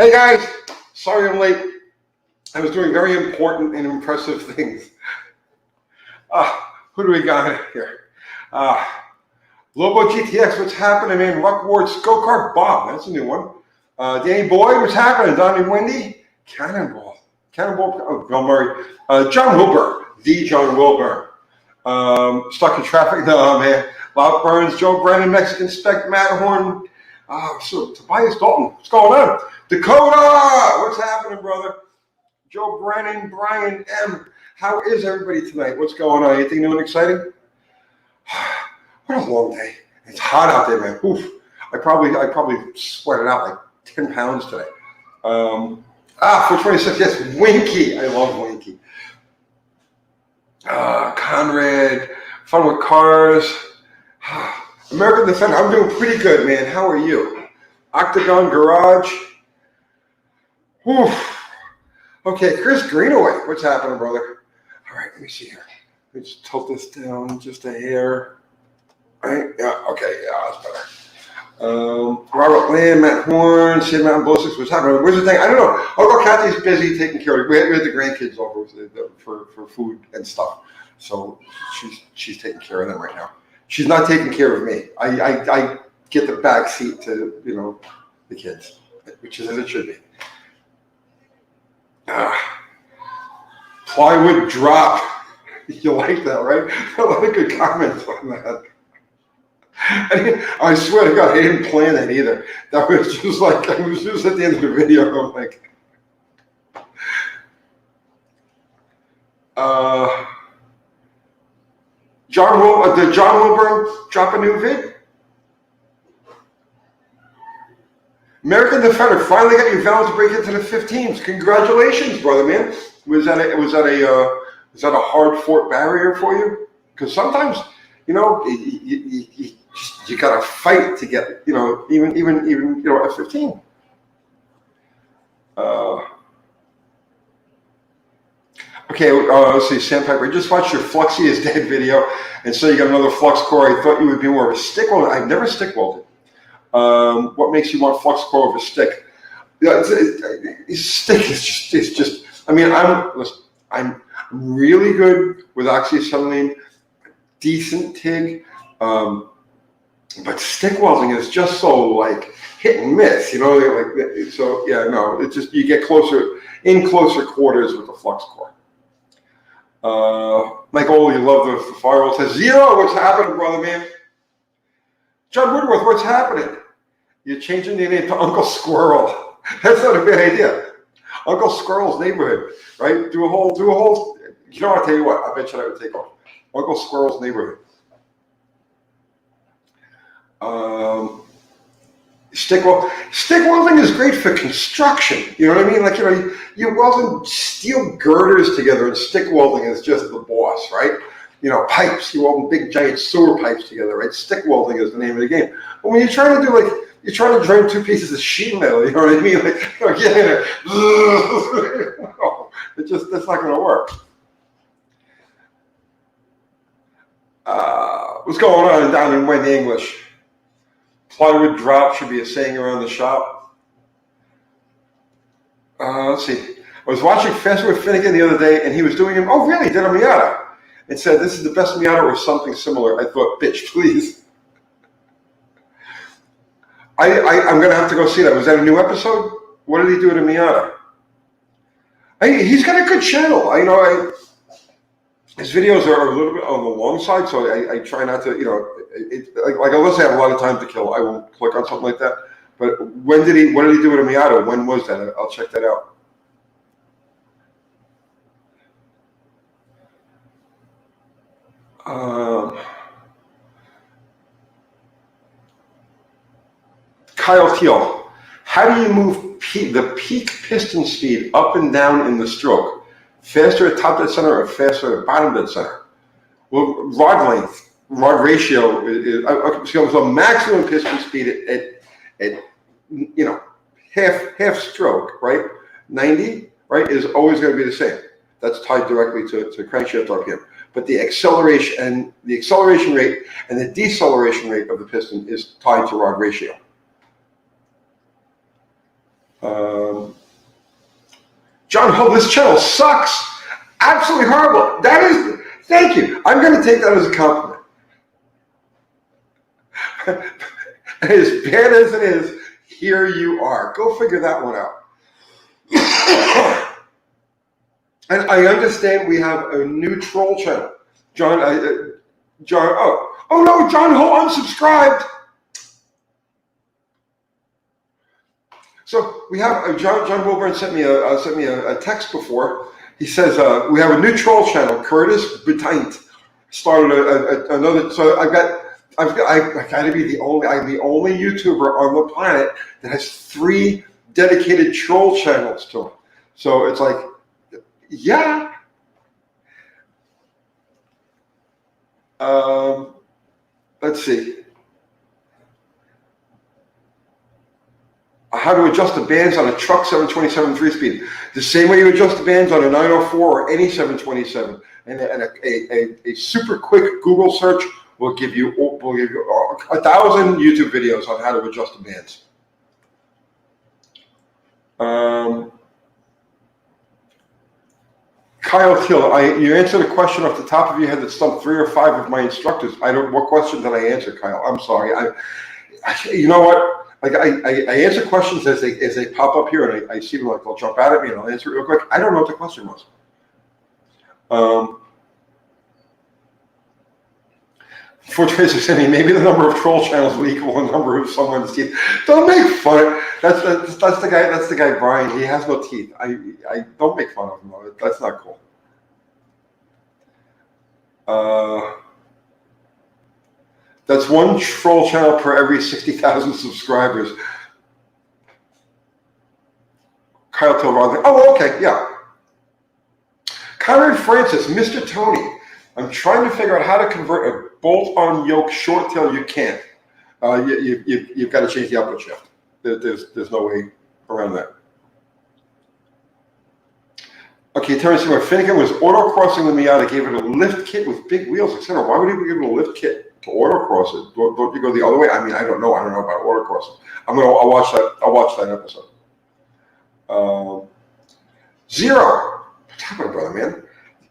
Hey guys, sorry I'm late. I was doing very important and impressive things. Who do we got here? Lobo GTX, what's happening, man? Ruck Ward's Go-Kart Bob, that's a new one. Danny Boyd, what's happening? Donnie Wendy, Cannonball, Bill Murray. John Wilbur, the John Wilbur. Stuck in traffic, no man. Bob Burns, Joe Brennan, Mexican Spec, Matt Horn. So Tobias Dalton, what's going on? Dakota, what's happening, brother? Joe Brennan, Brian M. How is everybody tonight? What's going on? Anything new and exciting? What a long day. It's hot out there, man. Oof. I probably sweated out like 10 pounds today. 426, yes, Winky. I love Winky. Conrad, fun with cars. American Defender, I'm doing pretty good, man. How are you? Octagon Garage. Oof. Okay, Chris Greenaway, what's happening, brother? All right, let me see here. Let me just tilt this down just a hair. All right, yeah, okay, yeah, that's better. Robert Lamb, Matt Horn, Sid Mountain Blowsticks, what's happening? Where's the thing? I don't know. Uncle Kathy's busy taking care of it. We had the grandkids over for food and stuff. So she's taking care of them right now. She's not taking care of me. I get the back seat to, the kids, which is as it should be. Plywood drop. You like that, right? A lot of good comments on that. I swear to God, I didn't plan that either. That was just like, I was just at the end of the video. I'm like, did John Wilburn drop a new vid? American Defender finally got you valid to break into the 15s. Congratulations, brother, man. Was that a hard fought barrier for you? Because sometimes, you gotta fight to get, even a 15. Okay, let's see, Sandpiper. I just watched your Fluxy is Dead video, and so you got another flux core. I thought you would be more of a stick welder. I've never stick welded. What makes you want flux core over stick? Stick is just. I mean, I'm really good with oxyacetylene, decent TIG, but stick welding is just so like hit and miss, So yeah, no, it's just you get closer quarters with the flux core. Mike Ole, you love the firewall. Says Zero, what's happening, brother, man? John Woodworth, what's happening? You're changing your name to Uncle Squirrel. That's not a bad idea. Uncle Squirrel's Neighborhood, right? Do a whole. I'll tell you what. I bet you that would take off. Uncle Squirrel's Neighborhood. Stick welding is great for construction. You know what I mean? Like, you're welding steel girders together, and stick welding is just the boss, right? Pipes. You weld big giant sewer pipes together, right? Stick welding is the name of the game. But when you're trying to do you're trying to join two pieces of sheet metal, you know what I mean? Get in there. That's not going to work. What's going on down in Wendy English? Plywood drop should be a saying around the shop. Let's see. I was watching Faster with Finnegan the other day, and he was doing him. Oh, really? Did a Miata? And said, "This is the best Miata," or something similar. I thought, bitch, please. I'm going to have to go see that. Was that a new episode? What did he do to Miata? He's got a good channel. His videos are a little bit on the long side, so I try not to, unless I have a lot of time to kill, I won't click on something like that. But what did he do to Miata? When was that? I'll check that out. Kyle Teal, how do you move the peak piston speed up and down in the stroke? Faster at top dead center or faster at bottom dead center? Well, rod ratio is so maximum piston speed at half stroke, right? 90, right, is always going to be the same. That's tied directly to crankshaft RPM. But the acceleration rate and the deceleration rate of the piston is tied to rod ratio. John Hope, this channel sucks. Absolutely horrible. That is, thank you. I'm going to take that as a compliment. As bad as it is, here you are. Go figure that one out. And I understand we have a new troll channel. John, oh no, John Hope unsubscribed. So we have John Wilburn sent me a text before. He says we have a new troll channel. Curtis Betint started another. So I got to be the only YouTuber on the planet that has 3 dedicated troll channels to him. So it's like, yeah. Let's see. How to adjust the bands on a truck 727 3-speed. The same way you adjust the bands on a 904 or any 727. And a super quick Google search will give you 1,000 YouTube videos on how to adjust the bands. Kyle Thiel, you answered a question off the top of your head that stumped 3 or 5 of my instructors. What question did I answer, Kyle? I'm sorry. You know what? Like I answer questions as they pop up here, and I see them, like they'll jump out at me, and I'll answer it real quick. I don't know what the question was. For Tracer saying maybe the number of troll channels will equal the number of someone's teeth. Don't make fun. That's the guy. That's the guy Brian. He has no teeth. I don't make fun of him. That's not cool. That's 1 troll channel per every 60,000 subscribers. Kyle Tilbrook. Oh, okay, yeah. Conrad Francis, Mr. Tony. I'm trying to figure out how to convert a bolt-on yoke short tail. You can't. You've got to change the output shaft. There's no way around that. Okay, Terrence Seymour. Finnegan was autocrossing the Miata, gave it a lift kit with big wheels, etc. Why would he give it a lift kit to autocross it? Don't you go the other way? I mean, I don't know. I don't know about autocrossing. I'll watch that. I'll watch that episode. Zero. What's happening, brother, man?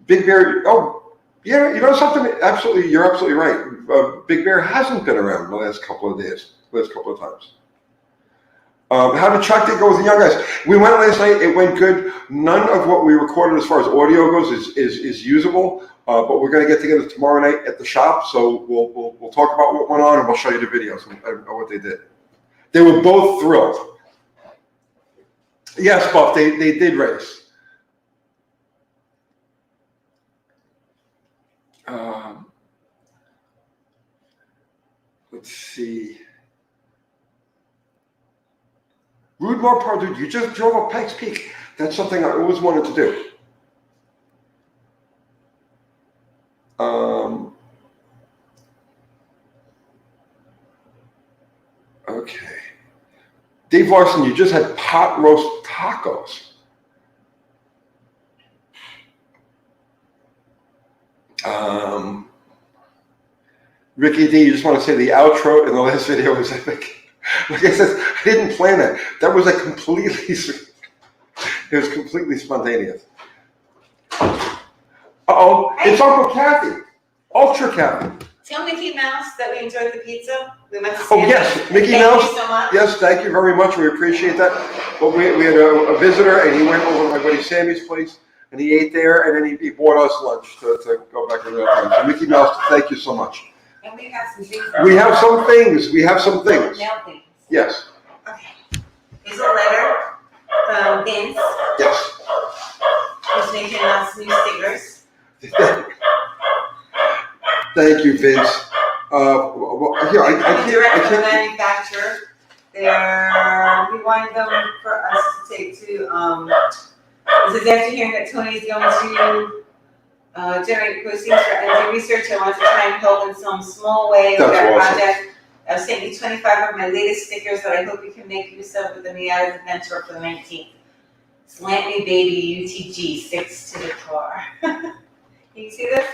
Big Bear. Oh, yeah. You know something? Absolutely, you're absolutely right. Big Bear hasn't been around the last couple of days. Last couple of times. How did track day go with the young guys? We went last night. It went good. None of what we recorded as far as audio goes is usable. But we're going to get together tomorrow night at the shop. So we'll talk about what went on, and we'll show you the videos and what they did. They were both thrilled. Yes, Buff. They did race. Let's see. Rude Mopar, dude, you just drove up Pikes Peak. That's something I always wanted to do. Okay. Dave Larson, you just had pot roast tacos. Ricky D, you just want to say the outro in the last video was epic. Like I said, I didn't plan that. That was it was completely spontaneous. Uh-oh, hey. It's Uncle Kathy. Ultra Kathy. Tell Mickey Mouse that we enjoyed the pizza. We went to see him. Yes, Mickey Mouse. Thank you so much. Yes, thank you very much. We appreciate that. But we had a visitor, and he went over to my buddy Sammy's place, and he ate there, and then he bought us lunch to go back to that time. So Mickey Mouse, thank you so much. And we have some things. We have some things. We have some things. Mail things. Yes. Okay. Here's a letter from Vince. Yes. Who's making us new stickers. Thank you, Vince. Here, I direct from the can't. manufacturer. We wanted them for us to take to. This is after hearing that Tony is going to generate proceeds for ND research. I want to try and help in some small way with our project. I've sent you 25 of my latest stickers that I hope you can make use of with the Miata Adventure for the 19th. Slant Me Baby UTG 6 to the car. Can you see this?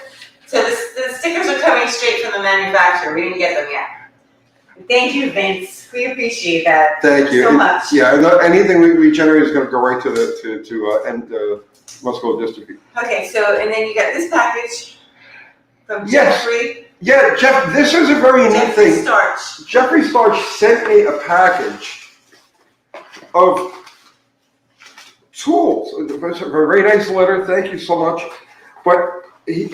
So the stickers are coming straight from the manufacturer. We didn't get them yet. Thank you, Vince. We appreciate that Thank you. so much. Yeah, anything we generate is going to go right to the Musco District. Okay, so, and then you got this package from Yes. Jeffrey. Yeah, Jeff, this is a very neat Jeffrey thing. Starch. Jeffrey Starch sent me a package of tools. It's a very nice letter. Thank you so much. But he,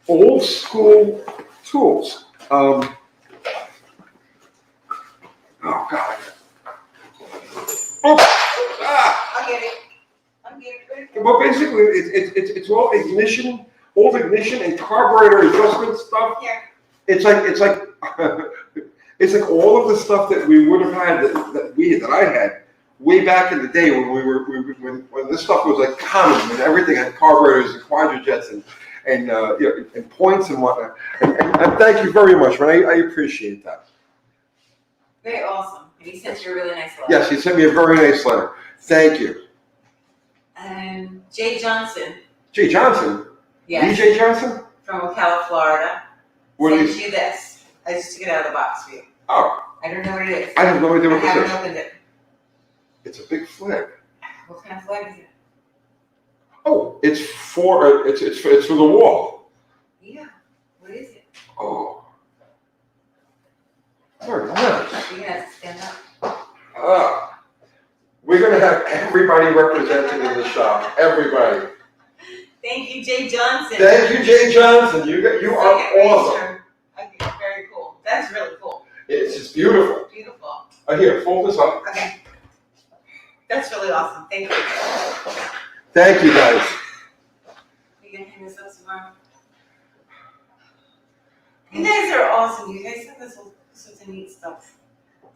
old school tools. Oh God. Oh, ah. I'll get it. I'll get it. Well, basically, it's all old ignition and carburetor adjustment stuff. Here. It's like it's like all of the stuff that we would have had that I had way back in the day when this stuff was like common, when everything had carburetors and quadrajets and points and whatnot. And thank you very much, man. I appreciate that. Very awesome. And he sent you a really nice letter. Yes, he sent me a very nice letter. Thank you. And Jay Johnson. Jay Johnson? Yes. DJ Johnson? From Ocala, Florida. What Sent is? you this. I just took it out of the box for you. Oh, I don't know what it is. I have no idea I what this haven't is. opened it. It's a big flag. What kind of flag is it? Oh, it's for the wall. Yeah. What is it? Oh, very nice. You're gonna have to stand up. We're gonna have everybody represented in the shop. Everybody. Thank you, Jay Johnson. Thank you, Jay Johnson. You are awesome. Okay, very cool. That's really cool. It's just beautiful. Beautiful. Here, fold this up. Okay. That's really awesome. Thank you. Thank you, guys. You gonna hang this up tomorrow? You guys are awesome. You guys send us all sorts of neat stuff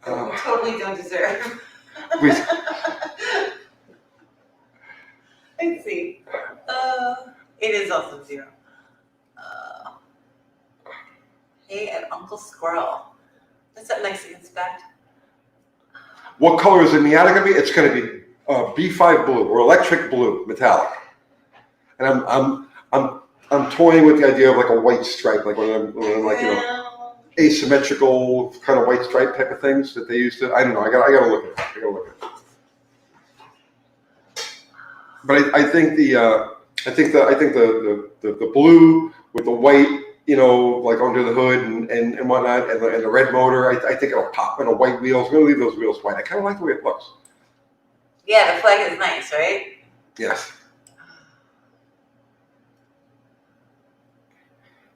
that we totally don't deserve. We- Let's see. It is also zero. Hey, at Uncle Squirrel. That's that Mexican spec. What color is the Miata gonna be? It's gonna be B5 blue or electric blue, metallic. And I'm toying with the idea of like a white stripe, like one of them like asymmetrical kind of white stripe type of things that they used to. I don't know. I gotta look at it. But I think the blue with the white, like under the hood and whatnot, and the red motor, I think it'll pop. And the white wheels, we're gonna leave those wheels white. I kind of like the way it looks. Yeah, the flag is nice, right? Yes.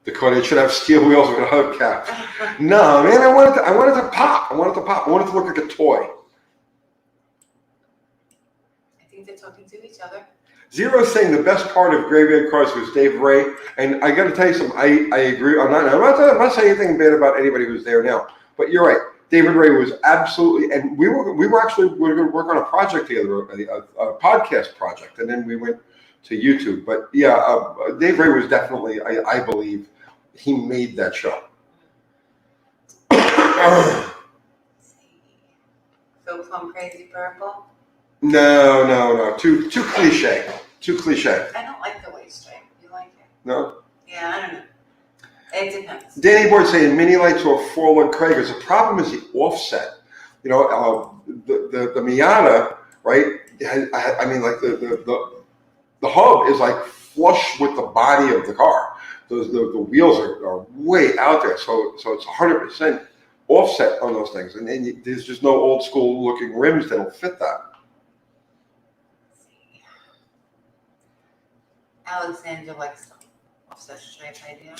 Dakota, it should have steel wheels with a hubcap. No, man, I wanted to pop. I wanted to look like a toy. I think they're talking to each other. Zero's saying the best part of Graveyard Cars was Dave Ray, and I got to tell you something. I agree. I'm not saying anything bad about anybody who's there now, but you're right. David Ray was absolutely, and we were going to work on a project together, a podcast project, and then we went to YouTube. But yeah, Dave Ray was definitely, I believe, he made that show. Go plum crazy purple. No. Too cliche. Too cliche. I don't like the white stripe. You like it? No. Yeah, I don't know. It depends. Danny Board saying mini lights or 4-1 Kragers. The problem is the offset. The Miata, right? I mean, like the hub is like flush with the body of the car. The wheels are way out there, so it's 100% offset on those things, and then there's just no old school looking rims that'll fit that. Alexander likes offset stripe idea.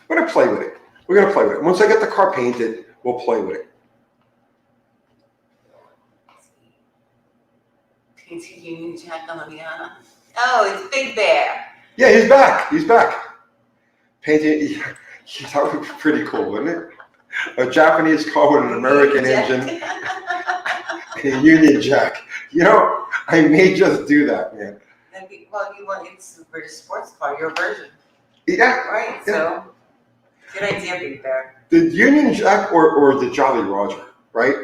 We're gonna play with it. Once I get the car painted, we'll play with it. Painted Union Jack on the Miata. Oh, it's Big Bear. Yeah, he's back. Painted. That would be pretty cool, wouldn't it? A Japanese car with an American engine and a Union Jack. I may just do that, man. It's a British sports car, your version. Yeah. Right, Yeah. so good idea, Big Bear. The Union Jack or the Jolly Roger, right?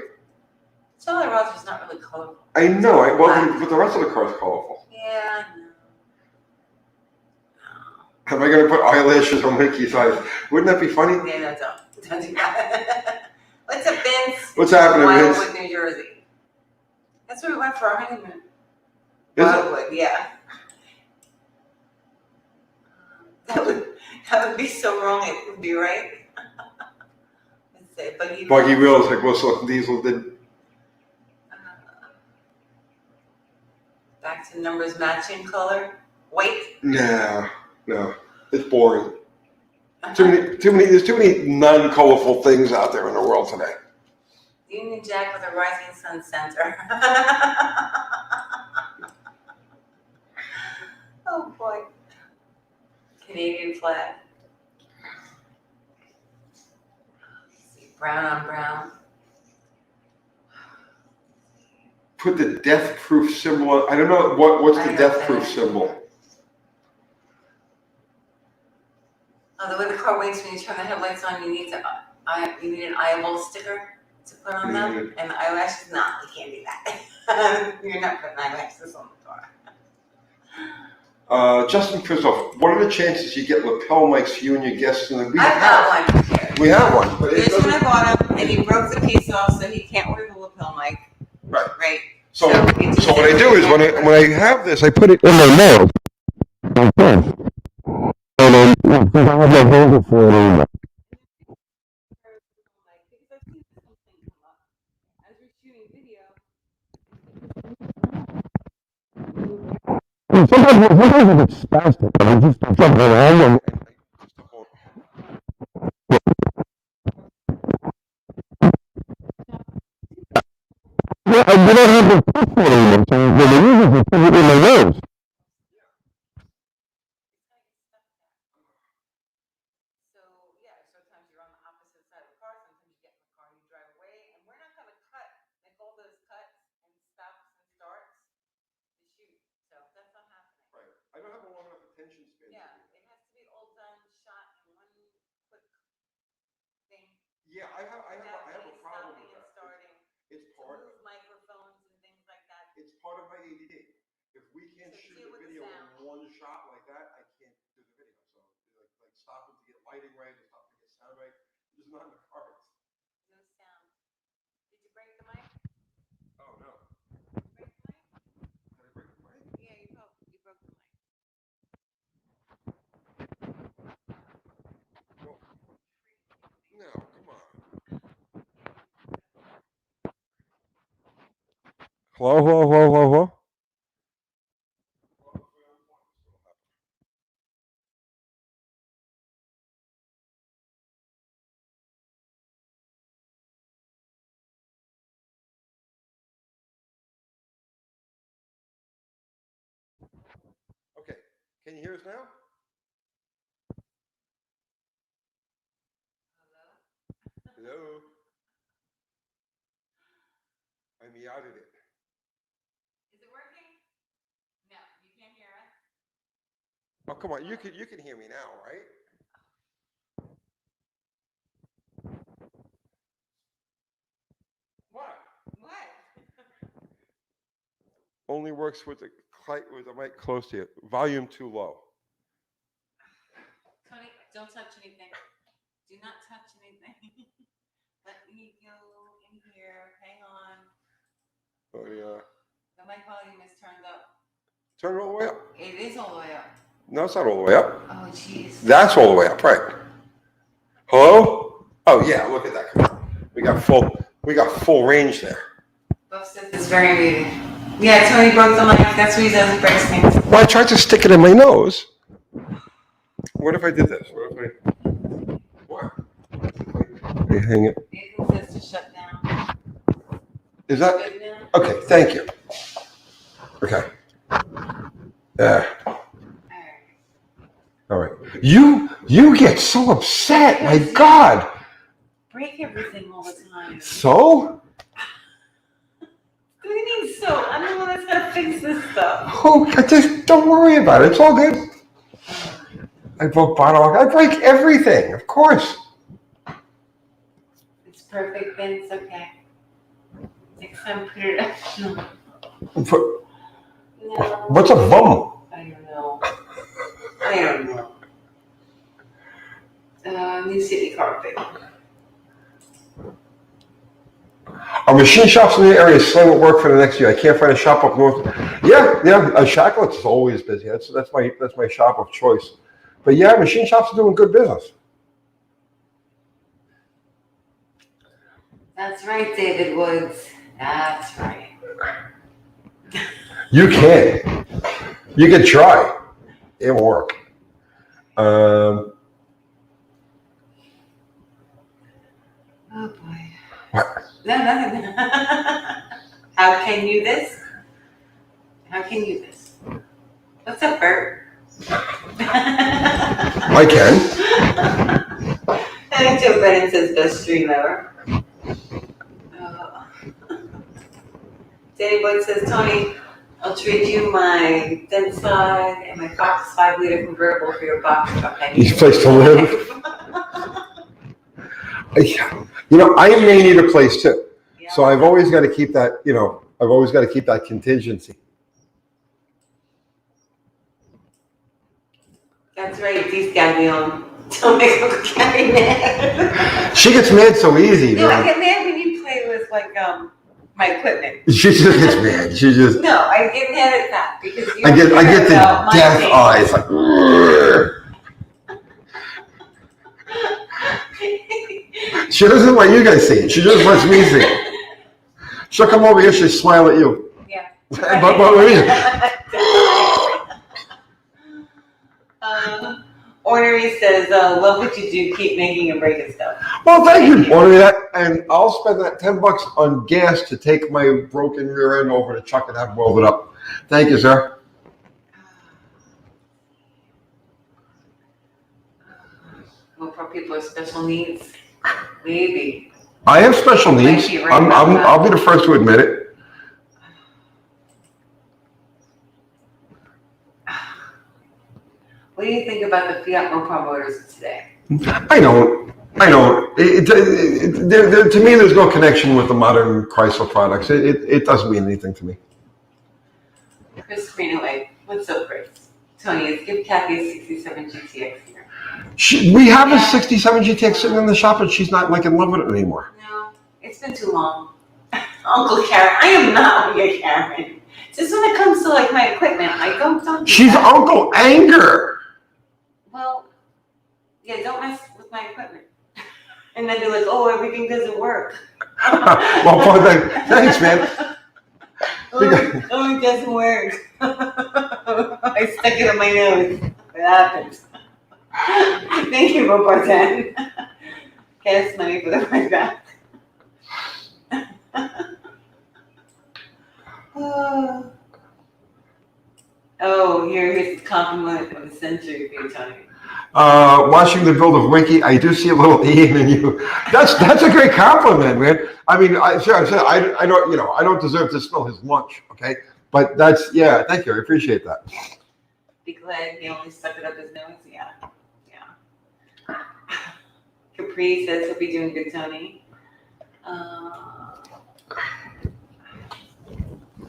Jolly Roger's not really colorful. I know, but the rest of the car is colorful. Yeah, Am I going to put eyelashes on Mickey's eyes? Wouldn't that be funny? Yeah, no, don't do that. What's up, Vince? What's happening, Vince? Wildwood, New Jersey. That's where we went for our honeymoon. Is it? Wildwood, yeah. That would be so wrong. It would be right. Let's say Buggy wheels like Whistle Diesel did. Back to numbers matching color. White. No, it's boring. There's too many non-colorful things out there in the world today. Union Jack with a rising sun center. Oh boy. Canadian flag. Let's see, brown on brown. Put the death proof symbol on. I don't know what's I the don't death know. proof symbol. Oh, the way the car waits when you turn the headlights on, you need an eyeball sticker to put on them, and the eyelashes. No, you can't do that. You're not putting eyelashes on the car. Justin Kristoff, what are the chances you get lapel mics for you and your guests? I've got one here. We have one. But This one I bought him, and he broke the piece off, so he can't wear the lapel mic. Right. So what I do is when I have this, I put it in my mouth. And then since I have my holder for it anyway. As we're shooting video. Sometimes it's spastic, and I just jump around and yeah, I don't have the push for it anymore, so when I use it, I put it in my nose. So yeah, sometimes you're on the opposite side of the car, sometimes you get in the car and you drive away, and we're not gonna cut, like all those cuts and stops and starts to shoot, so that's not happening. Right. I don't have a long enough attention span. Yeah, it has to be all done, shot in one quick thing. Yeah, I have a problem with that. Starting. It's part Move microphones and things like that. It's part of my ADD. If we can't So shoot deal a with the video sound. in one shot like that, I can't do the video. So like stopping to get lighting right, or stopping to get sound right, it's just not in the cards. No sound. Did you break the mic? Oh no. Break the mic? Did I break the mic? Yeah, you broke the mic. No, come on. Hello. Okay, can you hear us now? Hello. I meowed it. Is it working? No, you can't hear us. Oh come on, you can hear me now, right? What? Only works with the mic close to you. Volume too low. Tony, don't touch anything. Do not touch anything. Let me go in here. Hang on. Oh yeah. The mic volume is turned up. Turn it all the way up. It is all the way up. No, it's not all the way up. Oh, jeez. That's all the way up, right? Hello? Oh yeah, look at that. Come on. We got full range there. Buff says it's very muted. Yeah, Tony broke the mic. That's what he does. He breaks things. Well, I tried to stick it in my nose. What if I did this? What? I hang it. Nathan says to shut down. Is that Good now? okay? Thank you. Okay. Yeah. All right. You get so upset. My God. Break everything all the time. So? What do you mean so? I'm the one that's gonna fix this stuff. Oh, just don't worry about it. It's all good. I broke bottle. I break everything, of course. It's perfect, Vince. Okay. Next time, put it up. No. What's a bum? I don't know. new city carpet. Are machine shops in the area slow at work for the next year? I can't find a shop up north. Yeah. Shacklett's is always busy. That's my shop of choice. But yeah, machine shops are doing good business. That's right, David Woods. That's right. You can. You can try. It won't work. Oh boy. What? No, nothing. How can you this? How can you this? What's up, Bert? I can. I think Joe Bennett says best stream ever. Danny Boyd says, Tony, I'll trade you my Denside and my Fox 5-liter convertible for your box truck. Each place to live. I may need a place too. Yeah. So I've always got to keep that, I've always got to keep that contingency. That's right, Dee's got me on. Don't make Uncle Gary mad. She gets mad so easy. No, I get mad when you play with my equipment. She just gets mad. She just. No, I get mad at that because you. I get the death eyes. Like. She doesn't let you guys see it. She just lets me see it. She'll come over here. She'll smile at you. Yeah. Ornery says, love what you do, keep making and breaking stuff. Well, thank you, Ornery. That, and I'll spend that $10 on gas to take my broken rear end over to Chuck and have it welded up. Thank you, sir. Well, for people with special needs, maybe. I have special needs. I'll be the first to admit it. What do you think about the Fiat Mopar motors today? I don't. To me, there's no connection with the modern Chrysler products. It doesn't mean anything to me. Chris Greenaway, what's up, Chris? Tony, give Kathy a 67 GTX here. We have a 67 GTX sitting in the shop, and she's not in love with it anymore. No, it's been too long. Uncle Karen, I am not Uncle Karen. Just when it comes to my equipment, I don't. She's that. Uncle Anger. Well, yeah, don't mess with my equipment. And then they're like, oh, everything doesn't work. Well, thanks, man. It doesn't work. I stuck it in my nose. It happens. Thank you, Mopar 10. Gas money for the my back. Oh, here's the compliment of the century for you, Tony. Watching the build of Winky, I do see a little Ian in you. That's a great compliment, man. I mean, I don't deserve to smell his lunch, okay? But thank you. I appreciate that. Be glad he only stuck it up his nose. Yeah. Capri says he'll be doing good, Tony.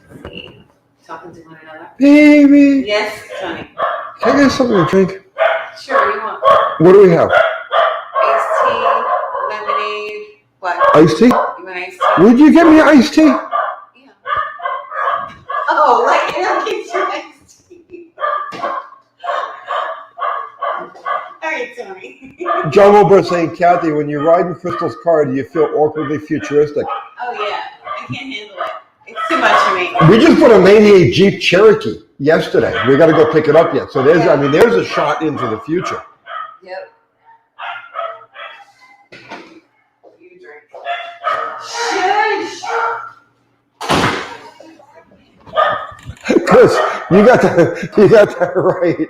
Let's see. Talking to one another. Baby. Yes, Tony. Can I get something to drink? Sure, what do you want? What do we have? Iced tea, lemonade, what? Iced tea? You want iced tea? Would you give me iced tea? Yeah. Oh, I'll get you iced tea. All right, Tony. John Wilbur saying, Kathy, when you ride in Crystal's car, do you feel awkwardly futuristic? Oh, yeah. I can't handle it. It's too much for me. We just put a 98 Jeep Cherokee yesterday. We got to go pick it up yet. So there's a shot into the future. Yep. You drink. Shush. Chris, you got that right.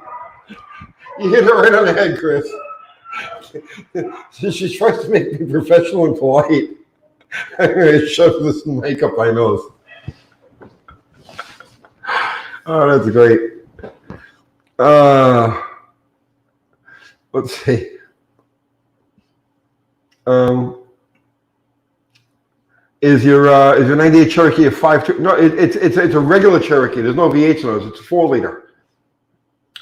You hit it right on the head, Chris. She tries to make me professional and polite. It shoves this makeup my nose. Oh, that's great. Let's see. Is your 98 Cherokee a 5.2? No, it's a regular Cherokee. There's no V8 in those. It's a 4-liter.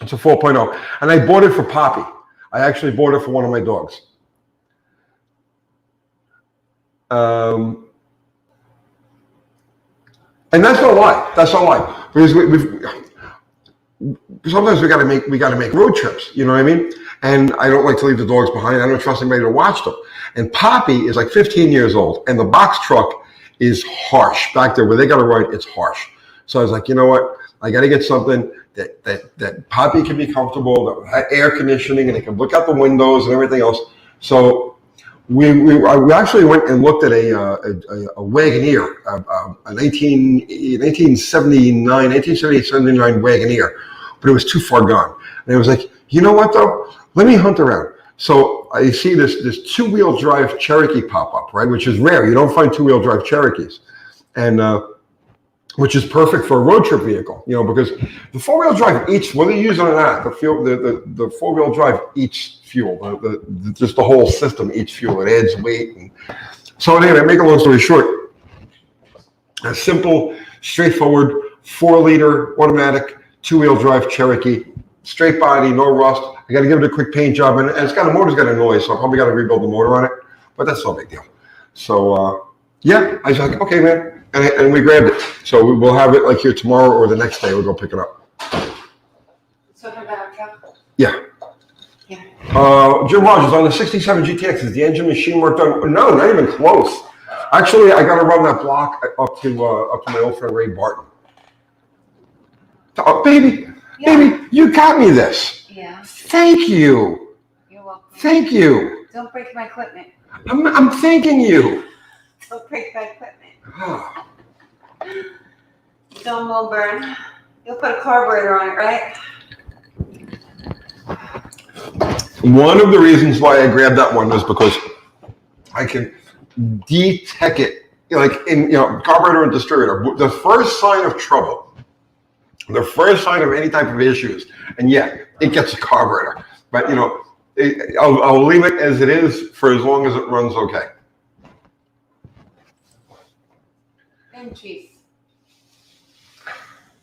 It's a 4.0. And I bought it for Poppy. I actually bought it for one of my dogs. And that's no lie. That's no lie. Because sometimes we got to make road trips. You know what I mean? And I don't like to leave the dogs behind. I don't trust anybody to watch them. And Poppy is like 15 years old, and the box truck is harsh back there where they got to ride. It's harsh. So I was like, you know what? I got to get something that Poppy can be comfortable, that had air conditioning, and it can look out the windows and everything else. So we actually went and looked at a Wagoneer, a 1979 Wagoneer, but it was too far gone. And I was like, you know what though? Let me hunt around. So I see this two-wheel drive Cherokee pop up, right? Which is rare. You don't find two-wheel drive Cherokees, and which is perfect for a road trip vehicle, you know, because the four-wheel drive eats, whether you use it or not, the four-wheel drive eats fuel. Just the whole system eats fuel. It adds weight. And so anyway, make a long story short, a simple, straightforward 4-liter automatic two-wheel drive Cherokee, straight body, no rust. I got to give it a quick paint job, and motor's got a noise, so I probably got to rebuild the motor on it, but that's no big deal. So yeah, I was like, okay, man. And we grabbed it. So we'll have it like here tomorrow or the next day. We'll go pick it up. So from back up? Yeah. Yeah. Jim Rogers, on the 67 GTX, is the engine machine work done? No, not even close. Actually, I got to run that block up to my old friend Ray Barton. Oh, baby, baby, you got me this. Yeah. Thank you. You're welcome. Thank you. Don't break my equipment. I'm thanking you. Don't break my equipment. Don't will burn. You'll put a carburetor on it, right? One of the reasons why I grabbed that one was because I can detect it, like in carburetor and distributor. The first sign of trouble, the first sign of any type of issues, and yeah, it gets a carburetor. But I'll leave it as it is for as long as it runs okay. Cheese.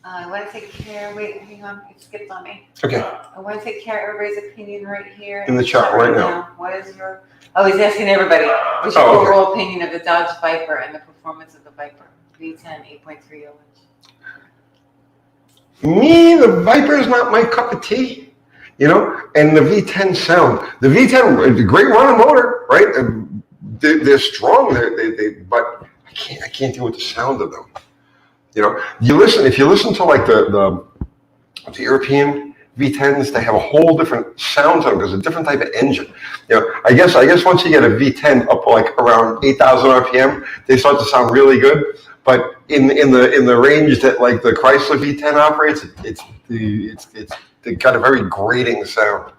I want to take care. Wait, hang on. It skipped on me. Okay. I want to take care of everybody's opinion right here in the chat right now. What is your? Oh, he's asking everybody. What's your overall opinion of the Dodge Viper and the performance of the Viper V10 8.3 inch? Me, the Viper is not my cup of tea, and the V10 sound. The V10, great running motor, right? They're strong. But I can't deal with the sound of them. If you listen to like the European V10s, they have a whole different sound to them because it's a different type of engine. I guess once you get a V10 up like around 8,000 RPM, they start to sound really good. But in the range that like the Chrysler V10 operates, it's got a very grating sound.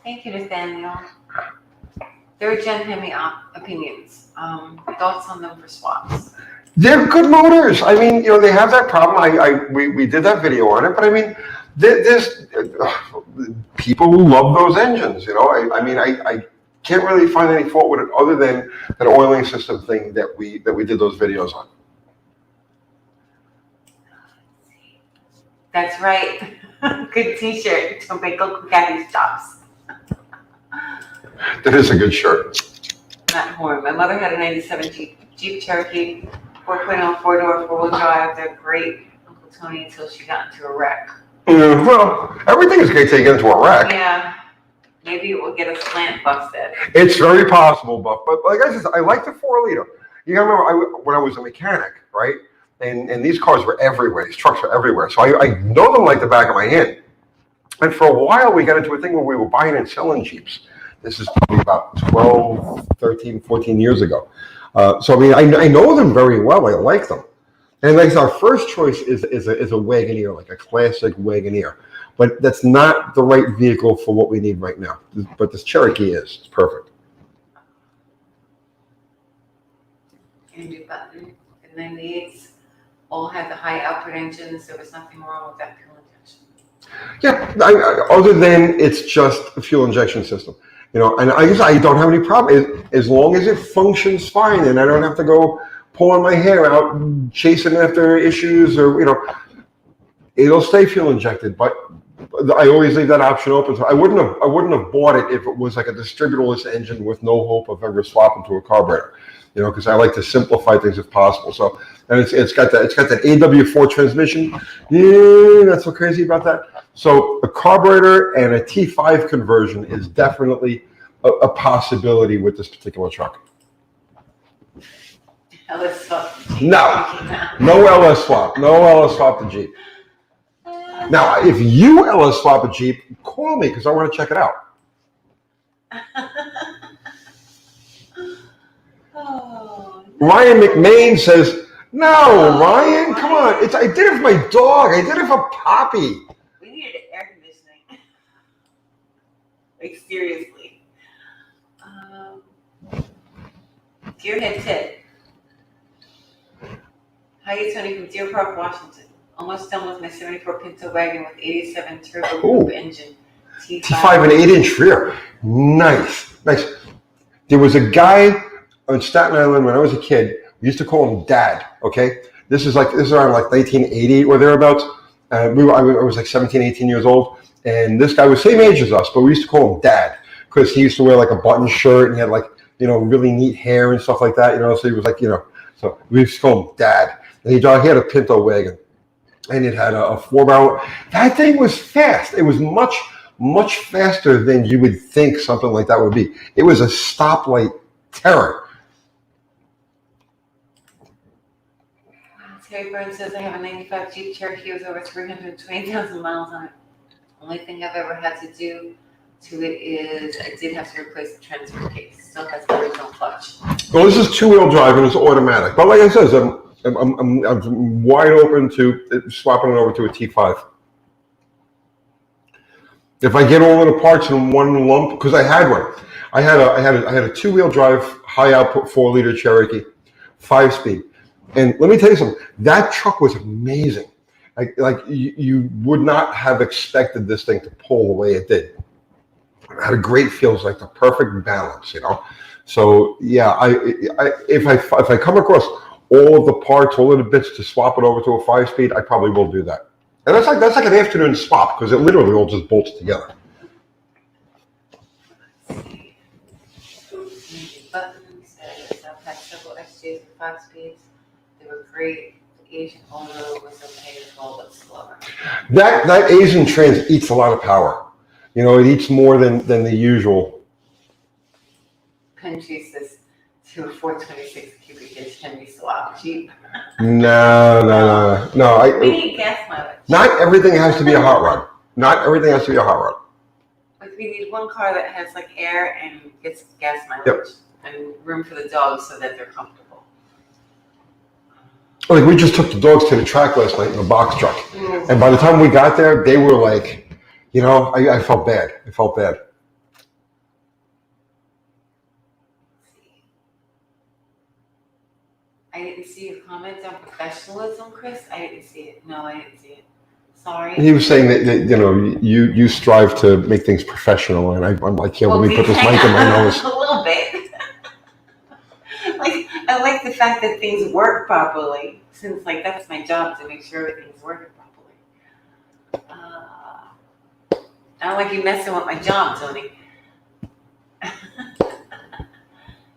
Thank you, Nathaniel. Third gen Hemi opinions. Thoughts on them for swaps? They're good motors. I mean, they have that problem. We did that video on it, but I mean, there's people who love those engines. I can't really find any fault with it other than that oiling system thing that we did those videos on. That's right. Good T-shirt. Don't make Uncle Kathy's chops. That is a good shirt. Matt Horn. My mother had a 97 Jeep Cherokee, 4.0 4-door 4-wheel drive. They're great, Uncle Tony, until she got into a wreck. Well, everything is great till you get into a wreck. Yeah. Maybe it will get a slant busted. It's very possible, Buff. But like I said, I like the 4-liter. You gotta remember, when I was a mechanic, right? And these cars were everywhere. These trucks were everywhere. So I know them like the back of my hand. And for a while, we got into a thing where we were buying and selling Jeeps. This is probably about 12, 13, 14 years ago. So, I mean, I know them very well. I like them. And like our first choice is a Wagoneer, like a classic Wagoneer. But that's not the right vehicle for what we need right now. But this Cherokee is. It's perfect. Andrew Button, the 98s, all had the high output engines. There was nothing wrong with that fuel injection. Yeah, other than it's just a fuel injection system. And I guess I don't have any problem as long as it functions fine and I don't have to go pulling my hair out chasing after issues or it'll stay fuel injected. But I always leave that option open. So I wouldn't have bought it if it was like a distributorless engine with no hope of ever swapping to a carburetor. Because I like to simplify things if possible. So, and it's got that AW4 transmission. Yeah, that's so crazy about that. So a carburetor and a T5 conversion is definitely a possibility with this particular truck. LS swap. No LS swap. No LS swap to Jeep. Now, if you LS swap a Jeep, call me because I want to check it out. Oh, Ryan McMain says, "No, Ryan, come on! I did it for my dog. I did it for Poppy." we needed air conditioning. Like seriously. Deerhead Ted. Hi, Tony from Deer Park, Washington. Almost done with my 74 Pinto wagon with 87 turbo coupe engine. T5 and 8-inch rear. Nice. There was a guy on Staten Island when I was a kid. We used to call him Dad. Okay, this is around like 1980 or thereabouts. I was like 17, 18 years old, and this guy was same age as us, but we used to call him Dad because he used to wear like a button shirt and he had like really neat hair and stuff like that. So he was like so we used to call him Dad. And he had a Pinto wagon, and it had a 4-barrel. That thing was fast. It was much, much faster than you would think something like that would be. It was a stoplight terror. Terry Burns says I have a 95 Jeep Cherokee with over 320,000 miles on it. Only thing I've ever had to do to it is I did have to replace the transfer case. Still has the original clutch. Well, this is 2-wheel drive and it's automatic. But like I said, I'm wide open to swapping it over to a T5. If I get all of the parts in one lump, because I had one. I had a 2-wheel drive, high output 4-liter Cherokee, 5-speed. And let me tell you something, that truck was amazing. Like you would not have expected this thing to pull the way it did. It had a great feel. It was like the perfect balance, So yeah, if I come across all of the parts, all of the bits to swap it over to a 5-speed, I probably will do that. And that's like an afternoon swap because it literally all just bolts together. Buttons, I've had several SJs with 5 speeds. They were great. The Asian Olo was okay as well, but slower. That Asian Trans eats a lot of power. It eats more than the usual. Country says to a 426 cubic inch Henry swap Jeep. No. We need gas mileage. Not everything has to be a hot rod. Like we need one car that has like air and gets gas mileage and room for the dogs so that they're comfortable. Like we just took the dogs to the track last night in a box truck, and by the time we got there, they were like, I felt bad. I didn't see your comment on professionalism, Chris. I didn't see it. No, I didn't see it. Sorry. He was saying that you strive to make things professional, and I'm like, let me put this mic in my nose. A little bit. I like the fact that things work properly, since that's my job to make sure everything's working properly. I don't like you messing with my job, Tony.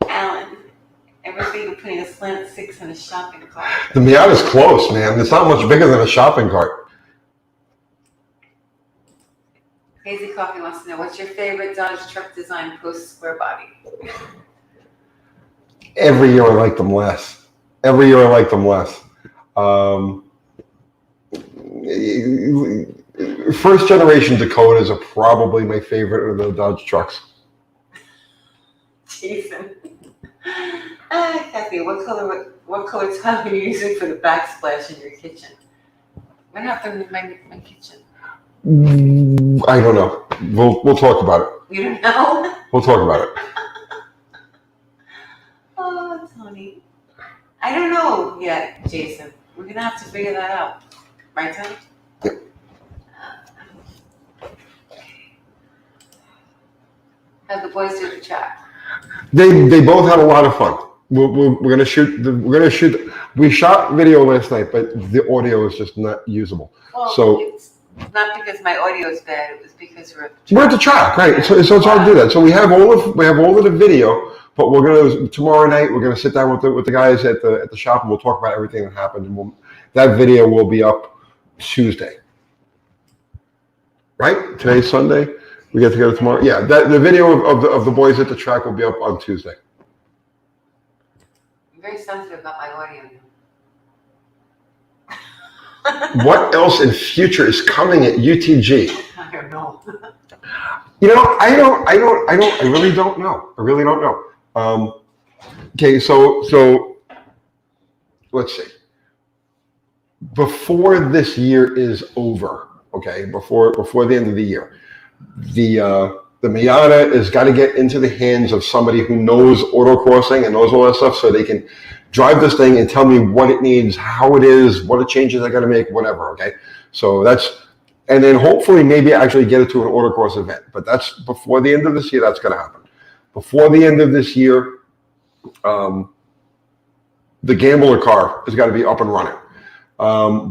Alan. Ever think of putting a slant 6 in a shopping cart? The Miata's close, man. It's not much bigger than a shopping cart. Crazy Coffee wants to know, what's your favorite Dodge truck design post square body? Every year I like them less. First generation Dakotas are probably my favorite of the Dodge trucks. Jason. Kathy, what color tile are you using for the backsplash in your kitchen? What happened in my kitchen? I don't know. We'll talk about it. You don't know? We'll talk about it. Oh, Tony. I don't know yet, Jason. We're gonna have to figure that out. Right, Tony? Yep. How'd the boys do the track? They both had a lot of fun. We're gonna shoot. We shot video last night, but the audio is just not usable. Well, So Not because my audio is bad, it was because We're at the track, right? So it's hard to do that. So we have all of the video, but tomorrow night we're gonna sit down with the guys at the shop and we'll talk about everything that happened, and that video will be up Tuesday. Right? Today's Sunday. We get together tomorrow. Yeah, the video of the boys at the track will be up on Tuesday. I'm very sensitive about my audio. What else in future is coming at UTG? I don't know. You know, I really don't know. I really don't know. Okay, so let's see. Before this year is over, okay, before the end of the year, the Miata has got to get into the hands of somebody who knows autocrossing and knows all that stuff, so they can drive this thing and tell me what it needs, how it is, what the changes I got to make, whatever. Okay, so and then hopefully maybe actually get it to an autocross event. But that's before the end of this year. That's going to happen. Before the end of this year, the Gambler car has got to be up and running.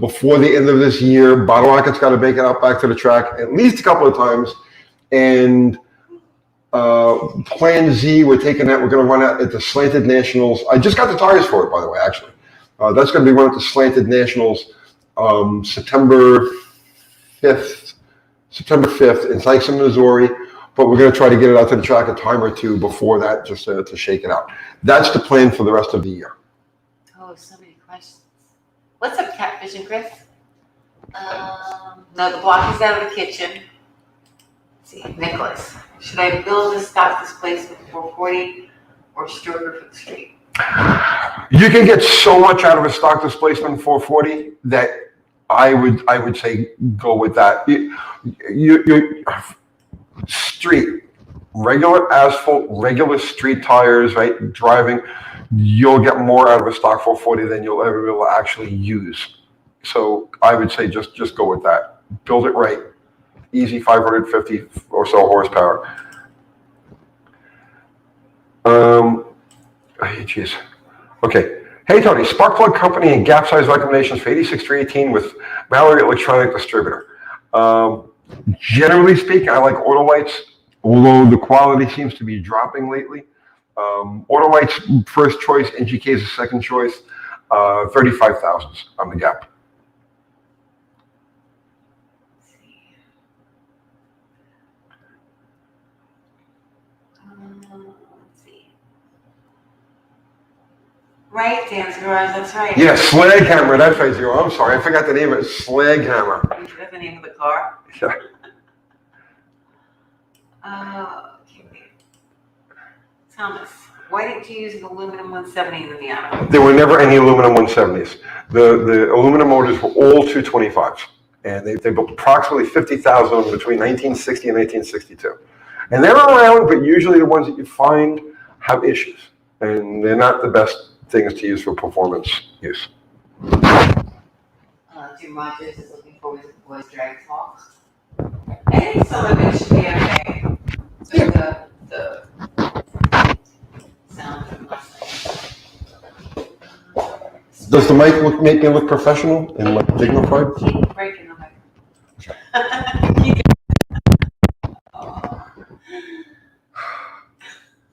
Before the end of this year, Bottle Rocket's got to make it out back to the track at least a couple of times. And Plan Z, we're taking that. We're going to run it at the Slanted Nationals. I just got the tires for it, by the way, actually. That's going to be run at the Slanted Nationals September 5th in Tyson, Missouri. But we're going to try to get it out to the track a time or two before that, just to shake it out. That's the plan for the rest of the year. Oh, so many questions. What's up, Catfish and Chris? No, the block is out of the kitchen. Let's see, Nicholas. Should I build a stock displacement 440 or stroker for the street? You can get so much out of a stock displacement 440 that I would say go with that. You street, regular asphalt, regular street tires, right? Driving, you'll get more out of a stock 440 than you'll ever be able to actually use. So I would say just go with that. Build it right. Easy 550 or so horsepower. Geez. Okay. Hey, Tony, spark plug company and gap size recommendations for 86318 with Mallory Electronic Distributor. Generally speaking, I like Autolites, although the quality seems to be dropping lately. Autolites first choice, NGK is the second choice. 35,000 on the gap. Right, Dan's Garage, that's right. Yeah, Slag Hammer, that's right, Zero. I'm sorry, I forgot the name of it. Slag Hammer. That's the name of the car? Yeah. Okay. Thomas, why didn't you use an aluminum 170 in the Miata? There were never any aluminum 170s. The aluminum motors were all 225s. And they built approximately 50,000 of them between 1960 and 1962. And they're around, but usually the ones that you find have issues. And they're not the best things to use for performance use. Jim Rogers is looking forward to the boys' drag talk. I think some of it should be okay. So the sound from last night. Does the mic make me look professional and like dignified? Keep breaking the mic.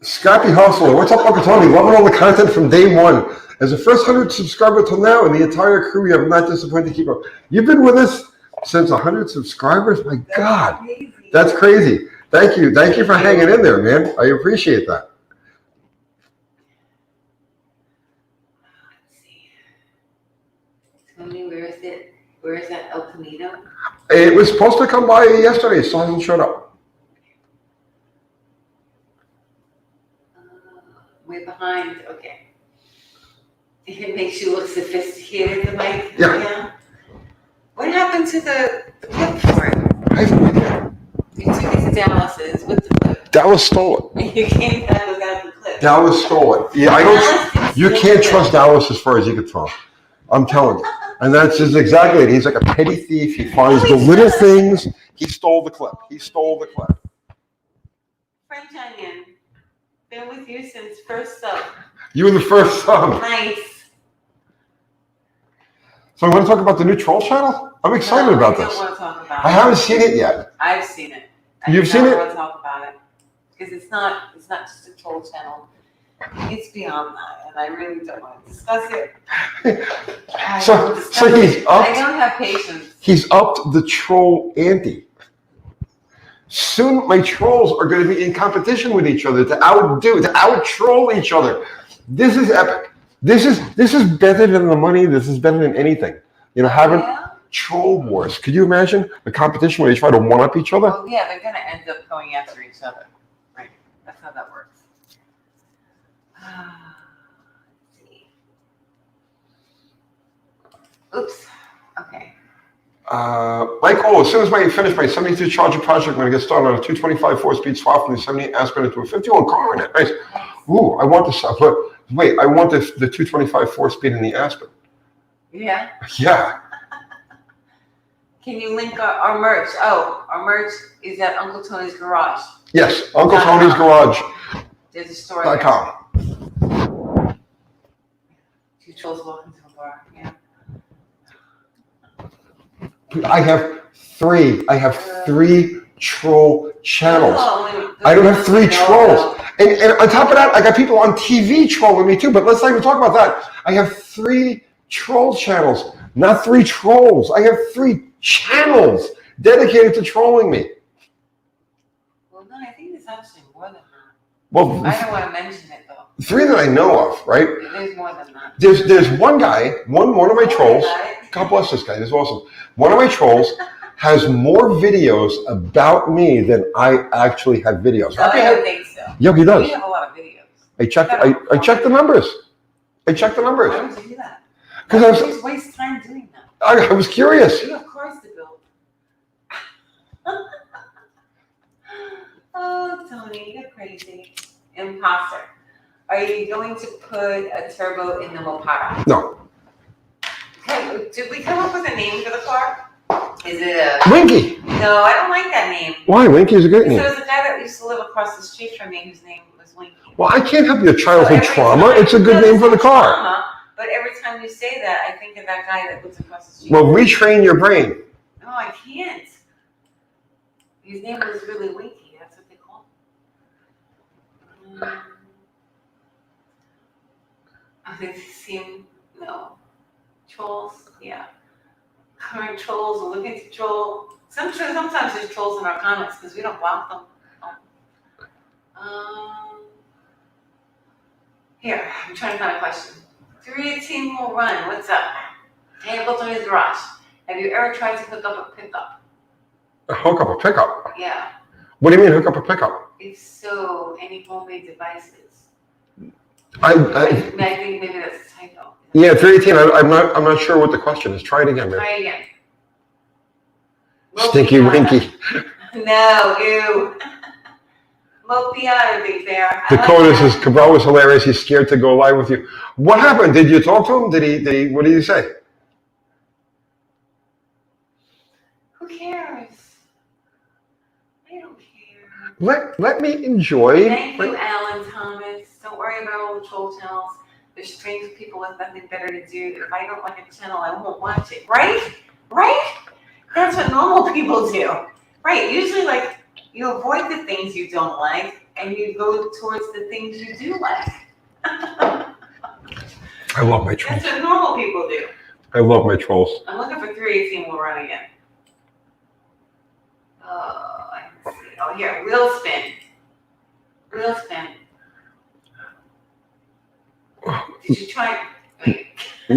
Scrappy Hustler, what's up, Uncle Tony? Loving all the content from day one. As the first 100 subscriber till now, and the entire crew, you have not disappointed to keep up. You've been with us since 100 subscribers? My God, that's crazy. Thank you. Thank you for hanging in there, man. I appreciate that. Let's see. Tony, where is it? Where is that El Camino? It was supposed to come by yesterday. It still hasn't showed up. Way behind, okay. It makes you look sophisticated, the mic. Yeah. What happened to the clip for it? I have no idea. You took it to Dallas's with the clip. Dallas stole it. You came back without the clip. Dallas stole it. Yeah, I don't. You can't trust Dallas as far as you can throw. I'm telling you. And that's just exactly it. He's like a petty thief. He finds the little things. He stole the clip. He stole the clip. French Onion, been with you since first sub. You were the first sub. Nice. So we want to talk about the new Troll channel? I'm excited about this. I don't want to talk about I haven't seen it yet. I've seen it. You've seen it? I don't want to talk about it because it's not just a Troll channel. It's beyond that, and I really don't want to discuss it. So he's I upped, don't have patience. he's upped the troll ante. Soon my trolls are going to be in competition with each other to out-troll each other. This is epic. This is better than the money. This is better than anything. You know, having troll wars. Could you imagine the competition where they try to one-up each other? Well, yeah, they're going to end up going after each other. Right. That's how that works. Let's see. Oops. Okay. Michael, as soon as I finish my 72 Charger project, I'm going to get started on a 225 4-speed swap from the 78 Aspen into a 51 Coronet. Nice. Ooh, I want this. But wait, I want the 225 4-speed in the Aspen. Yeah. Yeah. Can you link our merch? Oh, our merch is at Uncle Tony's Garage. Yes, Uncle Tony's Garage. There's a store there. .com. Two trolls walking to a bar. Yeah. I have three troll channels. Oh, I don't have 3 trolls. And on top of that, I got people on TV trolling me too, but let's not even talk about that. I have 3 troll channels, not 3 trolls. I have 3 channels dedicated to trolling me. Well, no, I think there's actually more than that. Well, I don't want to mention it though. 3 that I know of, right? There's more than that. There's one guy, one of my trolls. God bless this guy. He's awesome. One of my trolls has more videos about me than I actually have videos. No, I don't think so. Yeah, he does. We have a lot of videos. I checked the numbers. I checked the numbers. Why would you do that? Because I always waste time doing that. I was curious. You have cars to build. Oh, Tony, you're crazy. Imposter. Are you going to put a turbo in the Mopara? No. Okay, did we come up with a name for the car? Is it a... Winky. No, I don't like that name. Why? Winky is a great So name. there's a guy that used to live across the street from me whose name was Winky. Well, I can't help your So childhood every trauma. time- It's a good No, name it's for the not car. trauma, but every time you say that, I think of that guy that lives across the street. Well, retrain your brain. No, I can't. His name was really Winky. That's what they call him. I think no. Trolls, yeah. Current trolls, we're looking to troll. Sometimes there's trolls in our comments because we don't block them. Here, I'm trying to find a question. 318 will run. What's up? Hey, Uncle Tony's Garage. Have you ever tried to hook up a pickup? Hook up a pickup? Yeah. What do you mean hook up a pickup? If so, any homemade devices? I think maybe that's a typo. yeah, 318. I'm not sure what the question is. Try it again, man. Try again. Stinky Winky. No, ew. Mopiata, Big Bear. Dakota says Cabral was hilarious. He's scared to go live with you. What happened? Did you talk to him? Did he? What did he say? Who cares? I don't care. Let me enjoy. Thank you, Alan Thomas. Don't worry about all the troll channels. There's strange people with nothing better to do. If I don't like a channel, I won't watch it. Right? Right? That's what normal people do. Right? Usually, like, you avoid the things you don't like, and you go towards the things you do like. I love my trolls. That's what normal people do. I love my trolls. I'm looking for 318 will run again. I can see. Oh, here, wheel spin. Wheel spin. Did you try? Wait.